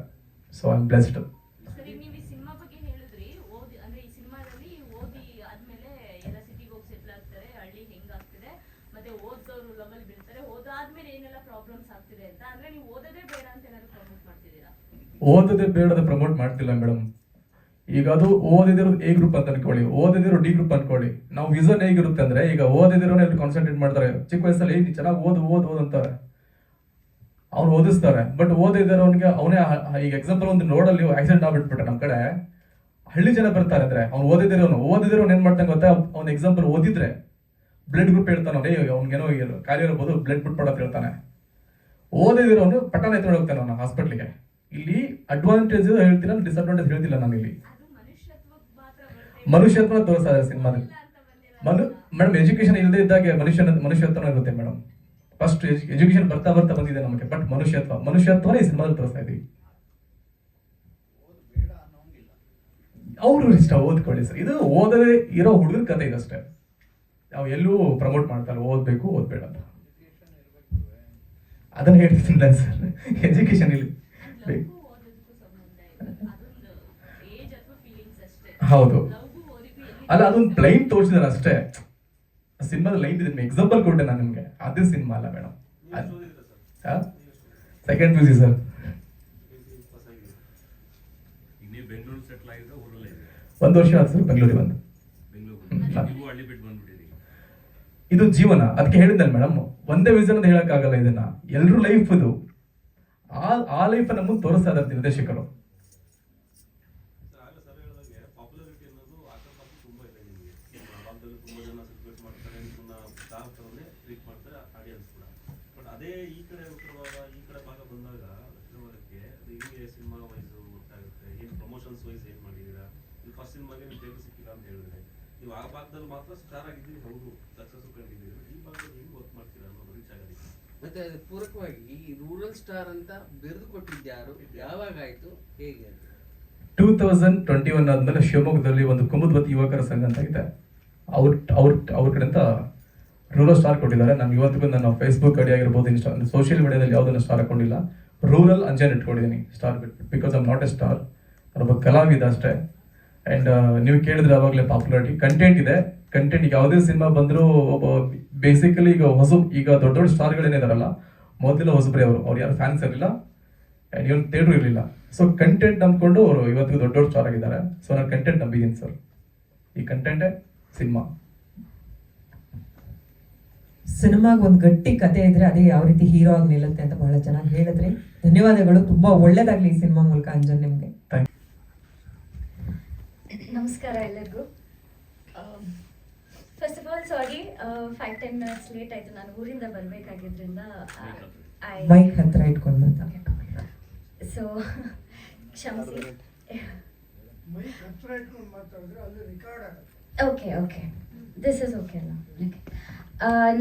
So I am blessed. ಸರಿ, ನೀವು ಈ ಸಿನಿಮಾ ಬಗ್ಗೆ ಹೇಳಿದ್ರಿ. ಅಂದ್ರೆ ಈ ಸಿನಿಮಾದಲ್ಲಿ ಓದಿ ಆದ್ಮೇಲೆ ಎಲ್ಲ ಸಿಟಿಗೆ ಹೋಗಿ ಸೆಟ್ಲ್ ಆಗ್ತಾರೆ, ಹಳ್ಳಿ ಹೆಂಗಾಗ್ತಿದೆ, ಮತ್ತೆ ಓದೋರು ಲೆವೆಲ್ ಬೀಳ್ತಾರೆ, ಓದಾದ್ಮೇಲೆ ಏನೆಲ್ಲ ಪ್ರಾಬ್ಲಮ್ಸ್ ಆಗ್ತಿದೆ ಅಂತ. ಅಂದ್ರೆ ನೀವು ಓದೋದೇ ಬೇಡ ಅಂತ ಏನಾದ್ರು ಪ್ರಮೋಟ್ ಮಾಡ್ತಿದ್ದೀರಾ? ಓದದೆ ಬೇಡದ ಪ್ರಮೋಟ್ ಮಾಡ್ತಿಲ್ಲ ಮೇಡಮ್. ಈಗ ಅದು ಓದಿದಿರೋ A ಗ್ರೂಪ್ ಅಂತ ಅನ್ಕೊಳ್ಳಿ, ಓದಿದಿರೋ D ಗ್ರೂಪ್ ಅನ್ಕೊಳ್ಳಿ. ನಾವು ವಿಷನ್ ಹೇಗಿರುತ್ತೆ ಅಂದ್ರೆ, ಈಗ ಓದಿದಿರೋನೇ ಕಾನ್ಸಂಟ್ರೇಟ್ ಮಾಡ್ತಾರೆ. ಚಿಕ್ಕ ವಯಸ್ಸಲ್ಲಿ ನೀ ಚೆನ್ನಾಗಿ ಓದು ಅಂತಾರೆ, ಅವ್ನು ಓದಿಸ್ತಾರೆ. ಬಟ್ ಓದಿದಿರೋನಿಗೆ ಅವನೇ ಈಗ ಎಕ್ಸಾಂಪಲ್ ಒಂದು ರೋಡಲ್ಲಿ ಆಕ್ಸಿಡೆಂಟ್ ಆಗ್ಬಿಟ್ಬಿಟ್ರೆ ನಮ್ಮ ಕಡೆ ಹಳ್ಳಿ ಜನ ಬರ್ತಾರೆ ಅಂದ್ರೆ, ಅವ್ನು ಓದಿದಿರೋನು ಏನ್ ಮಾಡ್ತಾನೆ ಗೊತ್ತಾ? ಅವ್ನ ಎಕ್ಸಾಂಪಲ್ ಓದಿದ್ರೆ ಬ್ಲಡ್ ಗ್ರೂಪ್ ಹೇಳ್ತಾನೆ, ಅವ್ನಿಗೇನೋ ಖಾಲಿ ಇರಬಹುದು, ಬ್ಲಡ್ ಬಿಟ್ಬಿಡೋದು ಹೇಳ್ತಾನೆ. ಓದಿದಿರೋನು ಪಟ್ಟಣ ಎತ್ಕೊಂಡು ಹೋಗ್ತಾನೆ ಅವನ ಹಾಸ್ಪಿಟ್ಲಿಗೆ. ಇಲ್ಲಿ ಅಡ್ವಾಂಟೇಜ್ ಹೇಳ್ತಿಲ್ಲ, ಡಿಸ್ಅಡ್ವಾಂಟೇಜ್ ಹೇಳ್ತಿಲ್ಲ ನಾನು ಇಲ್ಲಿ. ಮನುಷ್ಯತ್ವ ತೋರಿಸ್ತಾ ಇದೆ ಸಿನಿಮಾದಲ್ಲಿ. ಮೇಡಮ್ ಎಜುಕೇಶನ್ ಇಲ್ಲದೆ ಇದ್ದಾಗೆ ಮನುಷ್ಯತ್ವನ ಇರುತ್ತೆ ಮೇಡಮ್. ಫಸ್ಟ್ ಎಜುಕೇಶನ್ ಬರ್ತಾ ಬಂದಿದೆ ನಮಗೆ, ಬಟ್ ಮನುಷ್ಯತ್ವನ ಈ ಸಿನಿಮಾದಲ್ಲಿ ತೋರಿಸ್ತಾ ಇದೀವಿ. ಅವ್ರು ಇಷ್ಟ ಓದ್ಕೊಳ್ಳಿ ಸರ್. ಇದು ಓದದೆ ಇರೋ ಹುಡುಗರ ಕತೆ ಇದಷ್ಟೇ. ನಾವು ಎಲ್ಲೂ ಪ್ರಮೋಟ್ ಮಾಡ್ತಾರೆ ಓದ್ಬೇಕು ಓದ್ಬೇಡ ಅಂತ. ಅದನ್ನ ಹೇಳ್ತಿಲ್ಲ ಸರ್. ಎಜುಕೇಶನ್ ಇಲ್ಲಿ ಲವ್ಗೂ ಓದೋದಕ್ಕೂ ಸಂಬಂಧ ಇದೆ. ಅದೊಂದು ಏಜ್ ಅಥವಾ ಫೀಲಿಂಗ್ಸ್ ಅಷ್ಟೇ. ಹೌದು. ಲವ್ಗೂ ಓದಿಗೂ ಎಲ್ಲಿ ಅಲ್ಲ, ಅದೊಂದು ಲೈನ್ ತೋರಿಸಿದಾರೆ ಅಷ್ಟೇ. ಸಿನಿಮಾದ ಲೈನ್ ಇದೆ, ಎಕ್ಸಾಂಪಲ್ ಕೊಟ್ಟೆ ನಾನು ನಿಮ್ಗೆ. ಅದೇ ಸಿನಿಮಾ ಅಲ್ಲ ಮೇಡಮ್. Second PUC sir. ಒಂದು ವರ್ಷ ಆಯ್ತು ಸರ್ ಬೆಂಗಳೂರಿಗೆ ಬಂದು. ಇದು ಜೀವನ. ಅದಕ್ಕೆ ಹೇಳಿದ್ನಲ್ಲ ಮೇಡಮ್, ಒಂದೇ ವಿಷನ್ ಅಂತ ಹೇಳಕ್ಕಾಗಲ್ಲ. ಇದನ್ನ ಎಲ್ರೂ ಲೈಫ್ ಇದು. ಆ ಲೈಫ್ ನಮ್ಮನ್ನು ತೋರಿಸ್ತಾ ಇದ್ದಾರೆ ನಿರ್ದೇಶಕರು. ಅದೇ ಈ ಕಡೆ ಉತ್ತರ ಭಾಗ, ಈ ಕಡೆ ಭಾಗ ಬಂದಾಗ ದಕ್ಷಿಣ ಭಾಗಕ್ಕೆ ಹಿಂಗೆ ಸಿನಿಮಾ ವೈಸ್ ಗೊತ್ತಾಗುತ್ತೆ. ಏನು ಪ್ರಮೋಷನ್ಸ್ ವೈಸ್ ಏನು ಮಾಡಿದ್ದೀರಾ? ನೀವು ಫಸ್ಟ್ ಸಿನಿಮಾಗೆ ನೀವು ಡೇಟು ಸಿಕ್ಕಿಲ್ಲ ಅಂತ ಹೇಳಿದ್ರೆ, ನೀವು ಆ ಭಾಗದಲ್ಲಿ ಮಾತ್ರ ಸ್ಟಾರ್ ಆಗಿದ್ದೀರಿ, ಹೌದು ಸಕ್ಸಸ್ ಕಂಡಿದ್ದೀರಿ. ಈ ಭಾಗದಲ್ಲಿ ಹೆಂಗೆ ವರ್ಕ್ ಮಾಡ್ತೀರಾ ಅನ್ನೋದು ರೀಚ್ ಆಗೋದಕ್ಕೆ. ಮತ್ತೆ ಅದು ಪೂರಕವಾಗಿ ಈ ರೂರಲ್ ಸ್ಟಾರ್ ಅಂತ ಬಿರುದು ಕೊಟ್ಟಿದ್ಯಾರು, ಯಾವಾಗಾಯ್ತು, ಹೇಗೆ? 2021 ಆದ್ಮೇಲೆ ಶಿವಮೊಗ್ಗದಲ್ಲಿ ಒಂದು ಕುಮುದ್ವತಿ ಯುವಕರ ಸಂಘ ಅಂತ ಇದೆ. ಅವ್ರ ಕಡೆಯಿಂದ ರೂರಲ್ ಸ್ಟಾರ್ ಕೊಟ್ಟಿದ್ದಾರೆ. ನಾನು ಇವತ್ತಿಗೂ ನನ್ನ ಫೇಸ್ಬುಕ್ ಐಡಿ ಆಗಿರ್ಬೋದು, ಸೋಷಿಯಲ್ ಮೀಡಿಯಾದಲ್ಲಿ ಯಾವುದನ್ನು ಸ್ಟಾರ್ ಹಾಕೊಂಡಿಲ್ಲ. ರೂರಲ್ ಅಂಜನ್ ಇಟ್ಕೊಂಡಿದ್ದೀನಿ ಸ್ಟಾರ್ ಬಿಟ್ಟು. Because I am not A star, ನಾನೊಬ್ಬ ಕಲಾವಿದ ಅಷ್ಟೇ. ಆ್ಯಂಡ್ ನೀವು ಕೇಳಿದ್ರೆ ಅವಾಗಲೇ ಪಾಪ್ಯುಲಾರಿಟಿ ಕಂಟೆಂಟ್ ಇದೆ. ಕಂಟೆಂಟ್ ಯಾವುದೇ ಸಿನಿಮಾ ಬಂದರೂ ಬೇಸಿಕಲಿ ಈಗ ದೊಡ್ಡ ಸ್ಟಾರ್ಗಳೇನಿದಾರಲ್ಲ, ಮೊದಲೆಲ್ಲ ಹೊಸಬ್ರೆ ಅವ್ರು ಯಾರು ಫ್ಯಾನ್ಸ್ ಇರಲಿಲ್ಲ, ಆ್ಯಂಡ್ ಇವನ್ ಥಿಯೇಟ್ರ್ ಇರಲಿಲ್ಲ. ಸೊ ಕಂಟೆಂಟ್ ನಂಬ್ಕೊಂಡು ಅವರು ಇವತ್ತಿಗೂ ದೊಡ್ಡ ಸ್ಟಾರ್ ಆಗಿದ್ದಾರೆ. ಸೊ ನಾನು ಕಂಟೆಂಟ್ ನಂಬಿದ್ದೀನಿ ಸರ್. ಈ ಕಂಟೆಂಟೇ ಸಿನಿಮಾ. ಸಿನಿಮಾಗೆ ಒಂದು ಗಟ್ಟಿ ಕತೆ ಇದ್ರೆ ಅದೇ ಯಾವ ರೀತಿ ಹೀರೋ ಆಗಿ ನಿಲ್ಲುತ್ತೆ ಅಂತ ಬಹಳ ಚೆನ್ನಾಗಿ ಹೇಳಿದ್ರಿ. ಧನ್ಯವಾದಗಳು. ತುಂಬಾ ಒಳ್ಳೇದಾಗ್ಲಿ ಈ ಸಿನಿಮಾ ಮೂಲಕ ಅಂಜನ್ ನಿಮ್ಗೆ. ನಮಸ್ಕಾರ ಎಲ್ಲರಿಗೂ. First of all sorry, 5-10 minutes late ಆಯಿತು. ನಾನು ಊರಿಂದ ಬರಬೇಕಾಗಿದ್ರಿಂದ ಮೈಕ್ ಹತ್ರ ಇಟ್ಕೊಂಡು ಅಂತ. ಸೊ ಕ್ಷಮಿಸಿ. ಓಕೆ ದಿಸ್ ಇಸ್ ಓಕೆ ಅಲ್ಲ?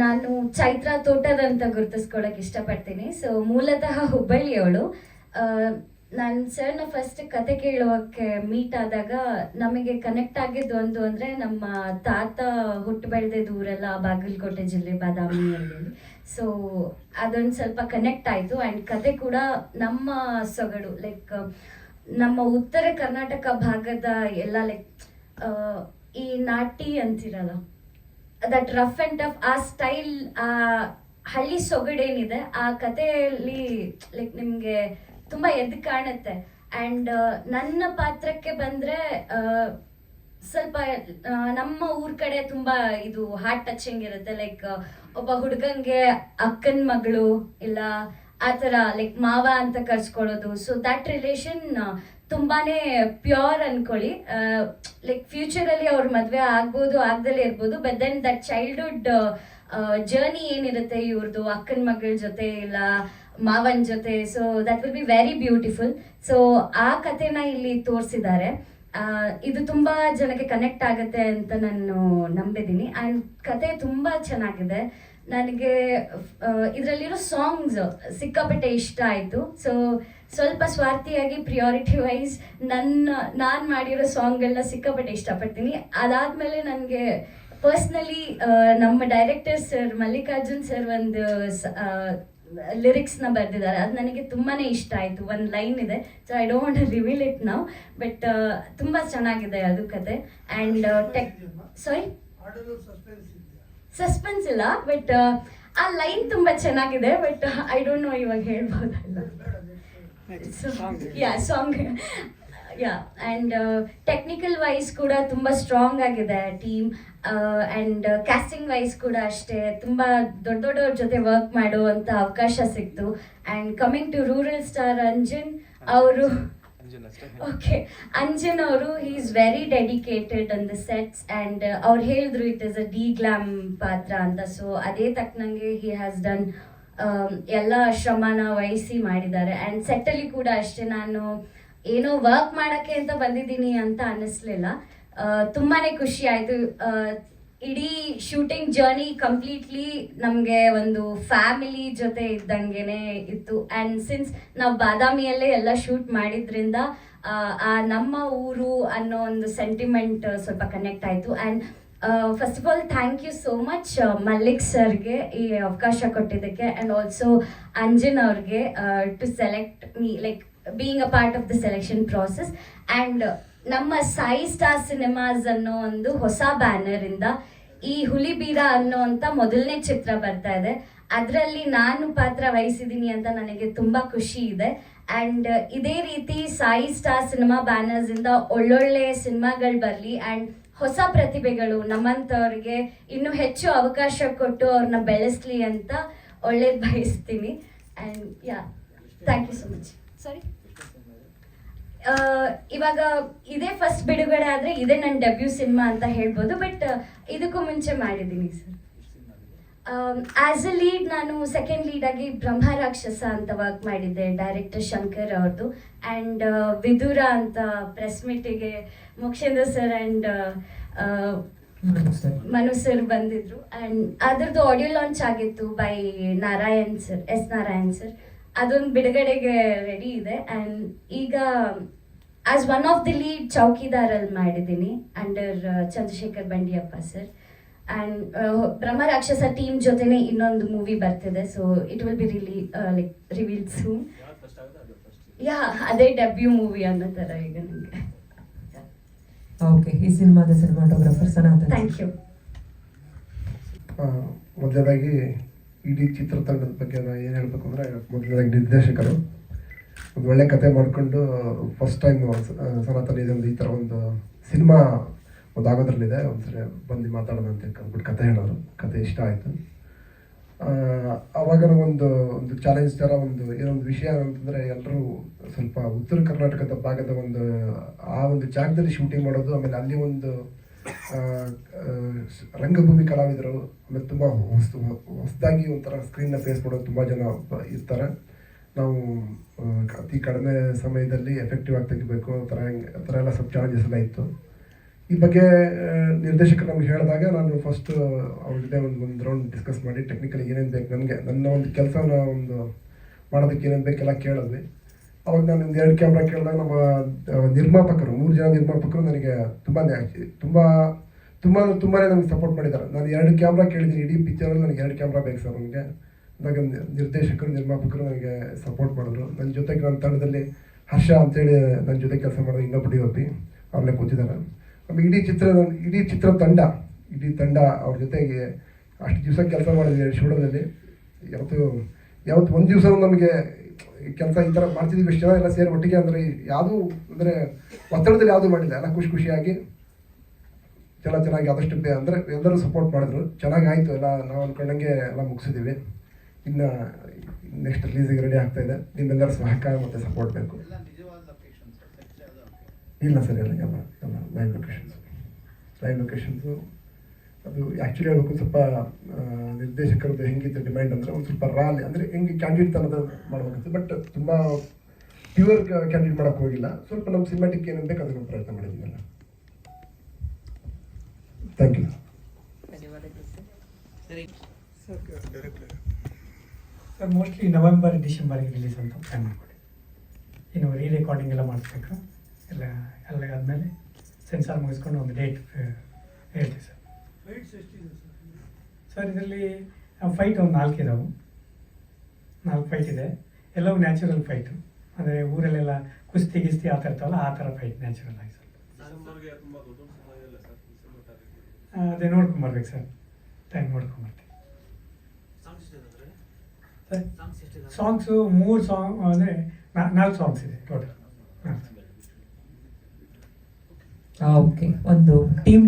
ನಾನು ಚೈತ್ರ ತೋಟದ ಅಂತ ಗುರುತಿಸ್ಕೊಳ್ಳೋಕೆ ಇಷ್ಟಪಡ್ತೀನಿ. ಸೊ ಮೂಲತಃ ಹುಬ್ಬಳ್ಳಿಯವಳು. ನಾನು ಸರ್ನ ಫಸ್ಟ್ ಕತೆ ಕೇಳುವಕ್ಕೆ ಮೀಟ್ ಆದಾಗ ನಮಗೆ ಕನೆಕ್ಟ್ ಆಗಿದ್ದು ಒಂದು ಅಂದರೆ, ನಮ್ಮ ತಾತ ಹುಟ್ಟು ಬೆಳೆದಿದ್ದ ಊರೆಲ್ಲ ಬಾಗಲಕೋಟೆ ಜಿಲ್ಲೆ ಬಾದಾಮಿಯಲ್ಲಿ. ಸೊ ಅದೊಂದು ಸ್ವಲ್ಪ ಕನೆಕ್ಟ್ ಆಯಿತು. ಆ್ಯಂಡ್ ಕತೆ ಕೂಡ ನಮ್ಮ ಸೊಗಡು, ಲೈಕ್ ನಮ್ಮ ಉತ್ತರ ಕರ್ನಾಟಕ ಭಾಗದ ಎಲ್ಲ, ಲೈಕ್ ಈ ನಾಟಿ ಅಂತಿರಲ್ಲ, ದಟ್ ರಫ್ ಆ್ಯಂಡ್ ಟಫ್, ಆ ಸ್ಟೈಲ್, ಆ ಹಳ್ಳಿ ಸೊಗಡೇನಿದೆ ಆ ಕಥೆಯಲ್ಲಿ ಲೈಕ್ ನಿಮಗೆ ತುಂಬ ಎದ್ದು ಕಾಣುತ್ತೆ. ಆ್ಯಂಡ್ ನನ್ನ ಪಾತ್ರಕ್ಕೆ ಬಂದರೆ ಸ್ವಲ್ಪ ನಮ್ಮ ಊರ್ ಕಡೆ ತುಂಬ ಇದು ಹಾರ್ಟ್ ಟಚಿಂಗ್ ಇರುತ್ತೆ. ಲೈಕ್ ಒಬ್ಬ ಹುಡುಗಂಗೆ ಅಕ್ಕನ ಮಗಳು ಇಲ್ಲ ಆ ಥರ ಲೈಕ್ ಮಾವ ಅಂತ ಕರ್ಸ್ಕೊಳ್ಳೋದು. ಸೊ ದ್ಯಾಟ್ ರಿಲೇಷನ್ ತುಂಬಾನೇ ಪ್ಯೂರ್ ಅನ್ಕೊಳ್ಳಿ. ಲೈಕ್ ಫ್ಯೂಚರಲ್ಲಿ ಅವ್ರ ಮದುವೆ ಆಗ್ಬೋದು ಆಗ್ದಲೇ ಇರ್ಬೋದು, but then that childhood journey ಏನಿರುತ್ತೆ ಇವ್ರದ್ದು ಅಕ್ಕನ ಮಗಳ ಜೊತೆ ಇಲ್ಲ ಮಾವನ ಜೊತೆ, so that will be very beautiful. So ಆ ಕಥೆನ ಇಲ್ಲಿ ತೋರಿಸಿದ್ದಾರೆ. ಇದು ತುಂಬ ಜನಕ್ಕೆ ಕನೆಕ್ಟ್ ಆಗುತ್ತೆ ಅಂತ ನಾನು ನಂಬಿದ್ದೀನಿ. ಆ್ಯಂಡ್ ಕತೆ ತುಂಬ ಚೆನ್ನಾಗಿದೆ. ನನಗೆ ಇದರಲ್ಲಿರೋ ಸಾಂಗ್ಸ್ ಸಿಕ್ಕಾಪಟ್ಟೆ ಇಷ್ಟ ಆಯಿತು. ಸೊ ಸ್ವಲ್ಪ ಸ್ವಾರ್ಥಿಯಾಗಿ ಪ್ರಿಯಾರಿಟಿ ವೈಸ್ ನಾನು ಮಾಡಿರೋ ಸಾಂಗ್ಗಳನ್ನ ಸಿಕ್ಕಾಪಟ್ಟೆ ಇಷ್ಟಪಡ್ತೀನಿ. ಅದಾದಮೇಲೆ ನನಗೆ ಪರ್ಸ್ನಲಿ ನಮ್ಮ ಡೈರೆಕ್ಟರ್ ಸರ್ ಮಲ್ಲಿಕಾರ್ಜುನ್ ಸರ್ ಒಂದು ಲಿರಿಕ್ಸ್ನ ಬರೆದಿದ್ದಾರೆ. ಅದು ನನಗೆ ತುಂಬಾ ಇಷ್ಟ ಆಯಿತು. ಒಂದು ಲೈನ್ ಇದೆ, so I don't want to reveal it now, but ತುಂಬ ಚೆನ್ನಾಗಿದೆ ಅದು ಕತೆ. ಆ್ಯಂಡ್ ಸಾರಿ ಸಸ್ಪೆನ್ಸ್ ಇಲ್ಲ, ಬಟ್ ಆ ಲೈನ್ ತುಂಬ ಚೆನ್ನಾಗಿದೆ. ಬಟ್ ಐ ಡೋಂಟ್ ನೋ ಇವಾಗ ಹೇಳ್ಬೋದಲ್ಲ. ಸಾಂಗ್ ಆ್ಯಂಡ್ ಟೆಕ್ನಿಕಲ್ ವೈಸ್ ಕೂಡ ತುಂಬ ಸ್ಟ್ರಾಂಗ್ ಆಗಿದೆ ಟೀಮ್. ಆ್ಯಂಡ್ ಕ್ಯಾಸ್ಟಿಂಗ್ ವೈಸ್ ಕೂಡ ಅಷ್ಟೇ ತುಂಬ ದೊಡ್ಡವ್ರ ಜೊತೆ ವರ್ಕ್ ಮಾಡುವಂಥ ಅವಕಾಶ ಸಿಕ್ತು. And coming to rural star Anjan ಅವರು, ಅಂಜನ್ ಅವರು he is very dedicated on the sets. And ಅವ್ರು ಹೇಳಿದ್ರು it is a deglam ಪಾತ್ರ ಅಂತ. ಸೊ ಅದೇ ತಕ್ಕನಂಗೆ ಹಿ ಹ್ಯಾಸ್ ಡನ್ ಎಲ್ಲ ಶ್ರಮನ ವಹಿಸಿ ಮಾಡಿದ್ದಾರೆ. ಆ್ಯಂಡ್ ಸೆಟ್ಟಲ್ಲಿ ಕೂಡ ಅಷ್ಟೇ, ನಾನು ಏನೋ ವರ್ಕ್ ಮಾಡೋಕ್ಕೆ ಅಂತ ಬಂದಿದ್ದೀನಿ ಅಂತ ಅನ್ನಿಸ್ಲಿಲ್ಲ. ತುಂಬಾ ಖುಷಿ ಆಯಿತು. ಇಡೀ ಶೂಟಿಂಗ್ ಜರ್ನಿ ಕಂಪ್ಲೀಟ್ಲಿ ನಮಗೆ ಒಂದು ಫ್ಯಾಮಿಲಿ ಜೊತೆ ಇದ್ದಂಗೆನೆ ಇತ್ತು. ಆ್ಯಂಡ್ ಸಿನ್ಸ್ ನಾವು ಬಾದಾಮಿಯಲ್ಲೇ ಎಲ್ಲ ಶೂಟ್ ಮಾಡಿದ್ರಿಂದ ಆ ನಮ್ಮ ಊರು ಅನ್ನೋ ಒಂದು ಸೆಂಟಿಮೆಂಟ್ ಸ್ವಲ್ಪ ಕನೆಕ್ಟ್ ಆಯಿತು. And first of all thank you so much Mallik ಸರ್ಗೆ ಈ ಅವಕಾಶ ಕೊಟ್ಟಿದ್ದಕ್ಕೆ, ಆ್ಯಂಡ್ ಆಲ್ಸೋ ಅಂಜನ್ ಅವ್ರಿಗೆ to select me, like being a part of the selection process. And ನಮ್ಮ ಸಾಯಿ ಸ್ಟಾರ್ ಸಿನಿಮಾಸ್ ಅನ್ನೋ ಒಂದು ಹೊಸ ಬ್ಯಾನರಿಂದ ಈ ಹುಲಿಬೀರ ಅನ್ನೋ ಅಂತ ಮೊದಲನೇ ಚಿತ್ರ ಬರ್ತಾ ಇದೆ. ಅದರಲ್ಲಿ ನಾನು ಪಾತ್ರ ವಹಿಸಿದ್ದೀನಿ ಅಂತ ನನಗೆ ತುಂಬ ಖುಷಿ ಇದೆ. ಆ್ಯಂಡ್ ಇದೇ ರೀತಿ ಸಾಯಿ ಸ್ಟಾರ್ ಸಿನಿಮಾ ಬ್ಯಾನರ್ಸಿಂದ ಒಳ್ಳೊಳ್ಳೆ ಸಿನಿಮಾಗಳು ಬರಲಿ. ಆ್ಯಂಡ್ ಹೊಸ ಪ್ರತಿಭೆಗಳು ನಮ್ಮಂಥವ್ರಿಗೆ ಇನ್ನೂ ಹೆಚ್ಚು ಅವಕಾಶ ಕೊಟ್ಟು ಅವ್ರನ್ನ ಬೆಳೆಸಲಿ ಅಂತ ಒಳ್ಳೇದು ಬಯಸ್ತೀನಿ. And thank you so much. Sorry, ಇವಾಗ ಇದೇ ಫಸ್ಟ್ ಬಿಡುಗಡೆ ಆದರೆ ಇದೇ ನನ್ನ ಡೆಬ್ಯೂ ಸಿನಿಮಾ ಅಂತ ಹೇಳ್ಬೋದು. ಬಟ್ ಇದಕ್ಕೂ ಮುಂಚೆ ಮಾಡಿದ್ದೀನಿ ಸರ್. ಆ್ಯಸ್ ಅ ಲೀಡ್ ನಾನು ಸೆಕೆಂಡ್ ಲೀಡಾಗಿ ಬ್ರಹ್ಮರಾಕ್ಷಸ ಅಂತ ವರ್ಕ್ ಮಾಡಿದ್ದೆ, ಡೈರೆಕ್ಟರ್ ಶಂಕರ್ ಅವ್ರದ್ದು. ಆ್ಯಂಡ್ ವಿದುರ ಅಂತ ಪ್ರೆಸ್ ಮೀಟಿಗೆ Mokshendra sir and Manu sir ಬಂದಿದ್ರು. ಆ್ಯಂಡ್ ಅದರದ್ದು ಆಡಿಯೋ ಲಾಂಚ್ ಆಗಿತ್ತು by Narayan sir, Narayan sir. ಅದೊಂದು ಬಿಡುಗಡೆಗೆ ರೆಡಿ ಇದೆ. ಆ್ಯಂಡ್ ಈಗ as one of the lead ಚೌಕಿದಾರಲ್ಲಿ ಮಾಡಿದ್ದೀನಿ under Chandrashekhar Bandiyappa sir. And Brahmarakshasa team ಜೊತೆನೆ ಇನ್ನೊಂದು ಮೂವಿ ಬರ್ತಿದೆ. So it will be like revealed soon. ಅದೇ ಡೆಬ್ಯೂ ಮೂವಿ ಅನ್ನೋ ಥರ ಈಗ ನನಗೆ. ಓಕೆ, ಈ ಸಿನಿಮಾದ ಸಿನಿಮಾಟೋಗ್ರಫರ್ ಸನಾತನ್. Thank you. ಮೊದಲನೇದಾಗಿ ಇಡೀ ಚಿತ್ರತಂಡದ ಬಗ್ಗೆ ನಾನು ಏನು ಹೇಳಬೇಕು ಅಂದರೆ, ಮೊದಲನೇದಾಗಿ ನಿರ್ದೇಶಕರು ಒಂದು ಒಳ್ಳೆ ಕತೆ ಮಾಡಿಕೊಂಡು ಫಸ್ಟ್ ಟೈಮ್ ಸನಾತನ್ ಇದೊಂದು ಈ ಥರ ಒಂದು ಸಿನಿಮಾ ಒಂದು ಆಗೋದ್ರಲ್ಲಿದೆ, ಒಂದ್ಸರಿ ಬಂದು ಮಾತಾಡೋಣ ಅಂತ ಅಂದ್ಬಿಟ್ಟು ಕತೆ ಹೇಳೋರು. ಕತೆ ಇಷ್ಟ ಆಯಿತು. ಆವಾಗ ಒಂದು ಚಾಲೆಂಜ್ ಥರ ಏನೊಂದು ವಿಷಯ ಅಂತಂದರೆ, ಎಲ್ಲರೂ ಸ್ವಲ್ಪ ಉತ್ತರ ಕರ್ನಾಟಕದ ಭಾಗದ ಆ ಒಂದು ಜಾಗದಲ್ಲಿ ಶೂಟಿಂಗ್ ಮಾಡೋದು, ಆಮೇಲೆ ಅಲ್ಲಿ ಒಂದು ರಂಗಭೂಮಿ ಕಲಾವಿದರು, ಆಮೇಲೆ ತುಂಬ ಹೊಸದಾಗಿ ಒಂಥರ ಸ್ಕ್ರೀನ್ನ ಫೇಸ್ ಮಾಡೋದು ತುಂಬ ಜನ ಇರ್ತಾರೆ. ನಾವು ಅತಿ ಕಡಿಮೆ ಸಮಯದಲ್ಲಿ ಎಫೆಕ್ಟಿವ್ ಆಗಿ ತೆಗಿಬೇಕು, ಆ ಥರ ಎಲ್ಲ ಸ್ವಲ್ಪ ಚಾಲೆಂಜಸ್ ಎಲ್ಲ ಇತ್ತು. ಈ ಬಗ್ಗೆ ನಿರ್ದೇಶಕರು ನಮ್ಗೆ ಹೇಳಿದಾಗ ನಾನು ಫಸ್ಟು ಅವ್ರ ಜೊತೆ ಒಂದು ರೌಂಡ್ ಡಿಸ್ಕಸ್ ಮಾಡಿ ಟೆಕ್ನಿಕಲಿ ಏನೇನು ಬೇಕು ನನ್ನ ಒಂದು ಕೆಲಸನ ಮಾಡೋದಕ್ಕೆ ಏನೇನು ಬೇಕೆಲ್ಲ ಕೇಳಿದ್ವಿ. ಅವಾಗ ನಾನು ಒಂದು 2 ಕ್ಯಾಮ್ರಾ ಕೇಳಿದಾಗ ನಮ್ಮ ನಿರ್ಮಾಪಕರು 3 ಜನ ನಿರ್ಮಾಪಕರು ನನಗೆ ತುಂಬಾ ನನಗೆ ಸಪೋರ್ಟ್ ಮಾಡಿದ್ದಾರೆ. ನಾನು 2 ಕ್ಯಾಮ್ರಾ ಕೇಳಿದ್ದೀನಿ, ಇಡೀ ಪಿಕ್ಚರಲ್ಲಿ ನನಗೆ 2 ಕ್ಯಾಮ್ರಾ ಬೇಕು ಸರ್ ನನಗೆ ಅಂದಾಗ ನಿರ್ದೇಶಕರು ನಿರ್ಮಾಪಕರು ನನಗೆ ಸಪೋರ್ಟ್ ಮಾಡಿದ್ರು. ನನ್ನ ಜೊತೆಗೆ ನನ್ನ ತಂಡದಲ್ಲಿ ಹರ್ಷ ಅಂತೇಳಿ ನನ್ನ ಜೊತೆ ಕೆಲಸ ಮಾಡೋದು ಇನ್ನೊಬ್ಬ DOP ಅವ್ರನ್ನೇ ಕೂತಿದ್ದಾರೆ. ಆಮೇಲೆ ಇಡೀ ಚಿತ್ರತಂಡ ಅವ್ರ ಜೊತೆಗೆ ಅಷ್ಟು ದಿವಸ ಕೆಲಸ ಮಾಡಿದ್ವಿ ಶೂಟದಲ್ಲಿ. ಯಾವತ್ತು ಒಂದು ದಿವಸ ನಮಗೆ ಕೆಲಸ ಈ ಥರ ಮಾಡ್ತಿದ್ದೀವಿ ಇಷ್ಟು ಜನ ಎಲ್ಲ ಸೇರಿ ಒಟ್ಟಿಗೆ ಅಂದರೆ ಯಾವುದೂ ಅಂದರೆ ಒತ್ತಡದಲ್ಲಿ ಯಾವುದೂ ಮಾಡಿಲ್ಲ, ಎಲ್ಲ ಖುಷಿಯಾಗಿ ಚೆನ್ನಾಗಿ ಆದಷ್ಟು ಅಂದರೆ ಎಲ್ಲರೂ ಸಪೋರ್ಟ್ ಮಾಡಿದ್ರು, ಚೆನ್ನಾಗಾಯಿತು ಎಲ್ಲ. ನಾವು ಅಂದ್ಕೊಂಡಂಗೆ ಎಲ್ಲ ಮುಗಿಸಿದ್ದೀವಿ. ಇನ್ನು ನೆಕ್ಸ್ಟ್ ರಿಲೀಸಿಗೆ ರೆಡಿ ಆಗ್ತಾ ಇದೆ. ನಿಮ್ಮೆಲ್ಲರ ಸಹಕಾರ ಮತ್ತು ಸಪೋರ್ಟ್ ಬೇಕು. ಇಲ್ಲ ಸರ್, ಎಲ್ಲ ಲೈವ್ ಲೊಕೇಶನ್ಸು. ಅದು ಆ್ಯಕ್ಚುಲಿ ಹೇಳ್ಬೇಕು, ಸ್ವಲ್ಪ ನಿರ್ದೇಶಕರದ್ದು ಹೆಂಗಿತ್ತು ಡಿಮ್ಯಾಂಡ್ ಅಂದರೆ ಒಂದು ಸ್ವಲ್ಪ ರಾಲಿ ಅಂದರೆ ಹೆಂಗೆ ಕ್ಯಾಂಡಿಡೇಟ್ ತನದ ಮಾಡ್ಬೇಕಂತ. ಬಟ್ ತುಂಬ ಪ್ಯೂರ್ ಕ್ಯಾಂಡಿಡೇಟ್ ಮಾಡೋಕ್ಕೆ ಹೋಗಿಲ್ಲ. ಸ್ವಲ್ಪ ನಮ್ಮ ಸಿನಿಮಾಟಿಕ್ ಏನೇನು ಬೇಕು ಅದನ್ನು ಪ್ರಯತ್ನ ಮಾಡಿದ್ದೀನಲ್ಲ. Thank you. Sir mostly November ಡಿಸೆಂಬರ್ಗೆ ರಿಲೀಸ್ ಅಂತ ಪ್ಲ್ಯಾನ್ ಮಾಡ್ಕೊಡಿ. ಇನ್ನು ರೀ ರೆಕಾರ್ಡಿಂಗ್ ಎಲ್ಲ ಮಾಡಿಸ್ಬೇಕು. ಎಲ್ಲ ಆದಮೇಲೆ ಸೆನ್ಸಾರ್ ಮುಗಿಸ್ಕೊಂಡು ಒಂದು ಡೇಟ್ ಹೇಳ್ತೀವಿ ಸರ್. ಸರ್ ಇದರಲ್ಲಿ ಫೈಟ್ ಒಂದು 4 ಇದಾವೆ. 4 ಫೈಟ್ ಇದೆ. ಎಲ್ಲವೂ ನ್ಯಾಚುರಲ್ ಫೈಟು, ಅಂದರೆ ಊರಲ್ಲೆಲ್ಲ ಕುಸ್ತಿ ಗಿಸ್ತಿ ಆ ಥರ ಇರ್ತಾವಲ್ಲ, ಆ ಥರ ಫೈಟ್ ನ್ಯಾಚುರಲ್ ಆಗಿ ಸರ್. ಅದೇ ನೋಡ್ಕೊಂಬರ್ಬೇಕು ಸರ್, ಟೈಮ್ ನೋಡ್ಕೊಂಬರ್ತೀವಿ. ಸಾಂಗ್ಸು 3 ಸಾಂಗ್ ಅಂದರೆ 4 ಸಾಂಗ್ಸ್ ಇದೆ ಟೋಟಲ್. ಓಕೆ, ಒಂದು ಟೀಮ್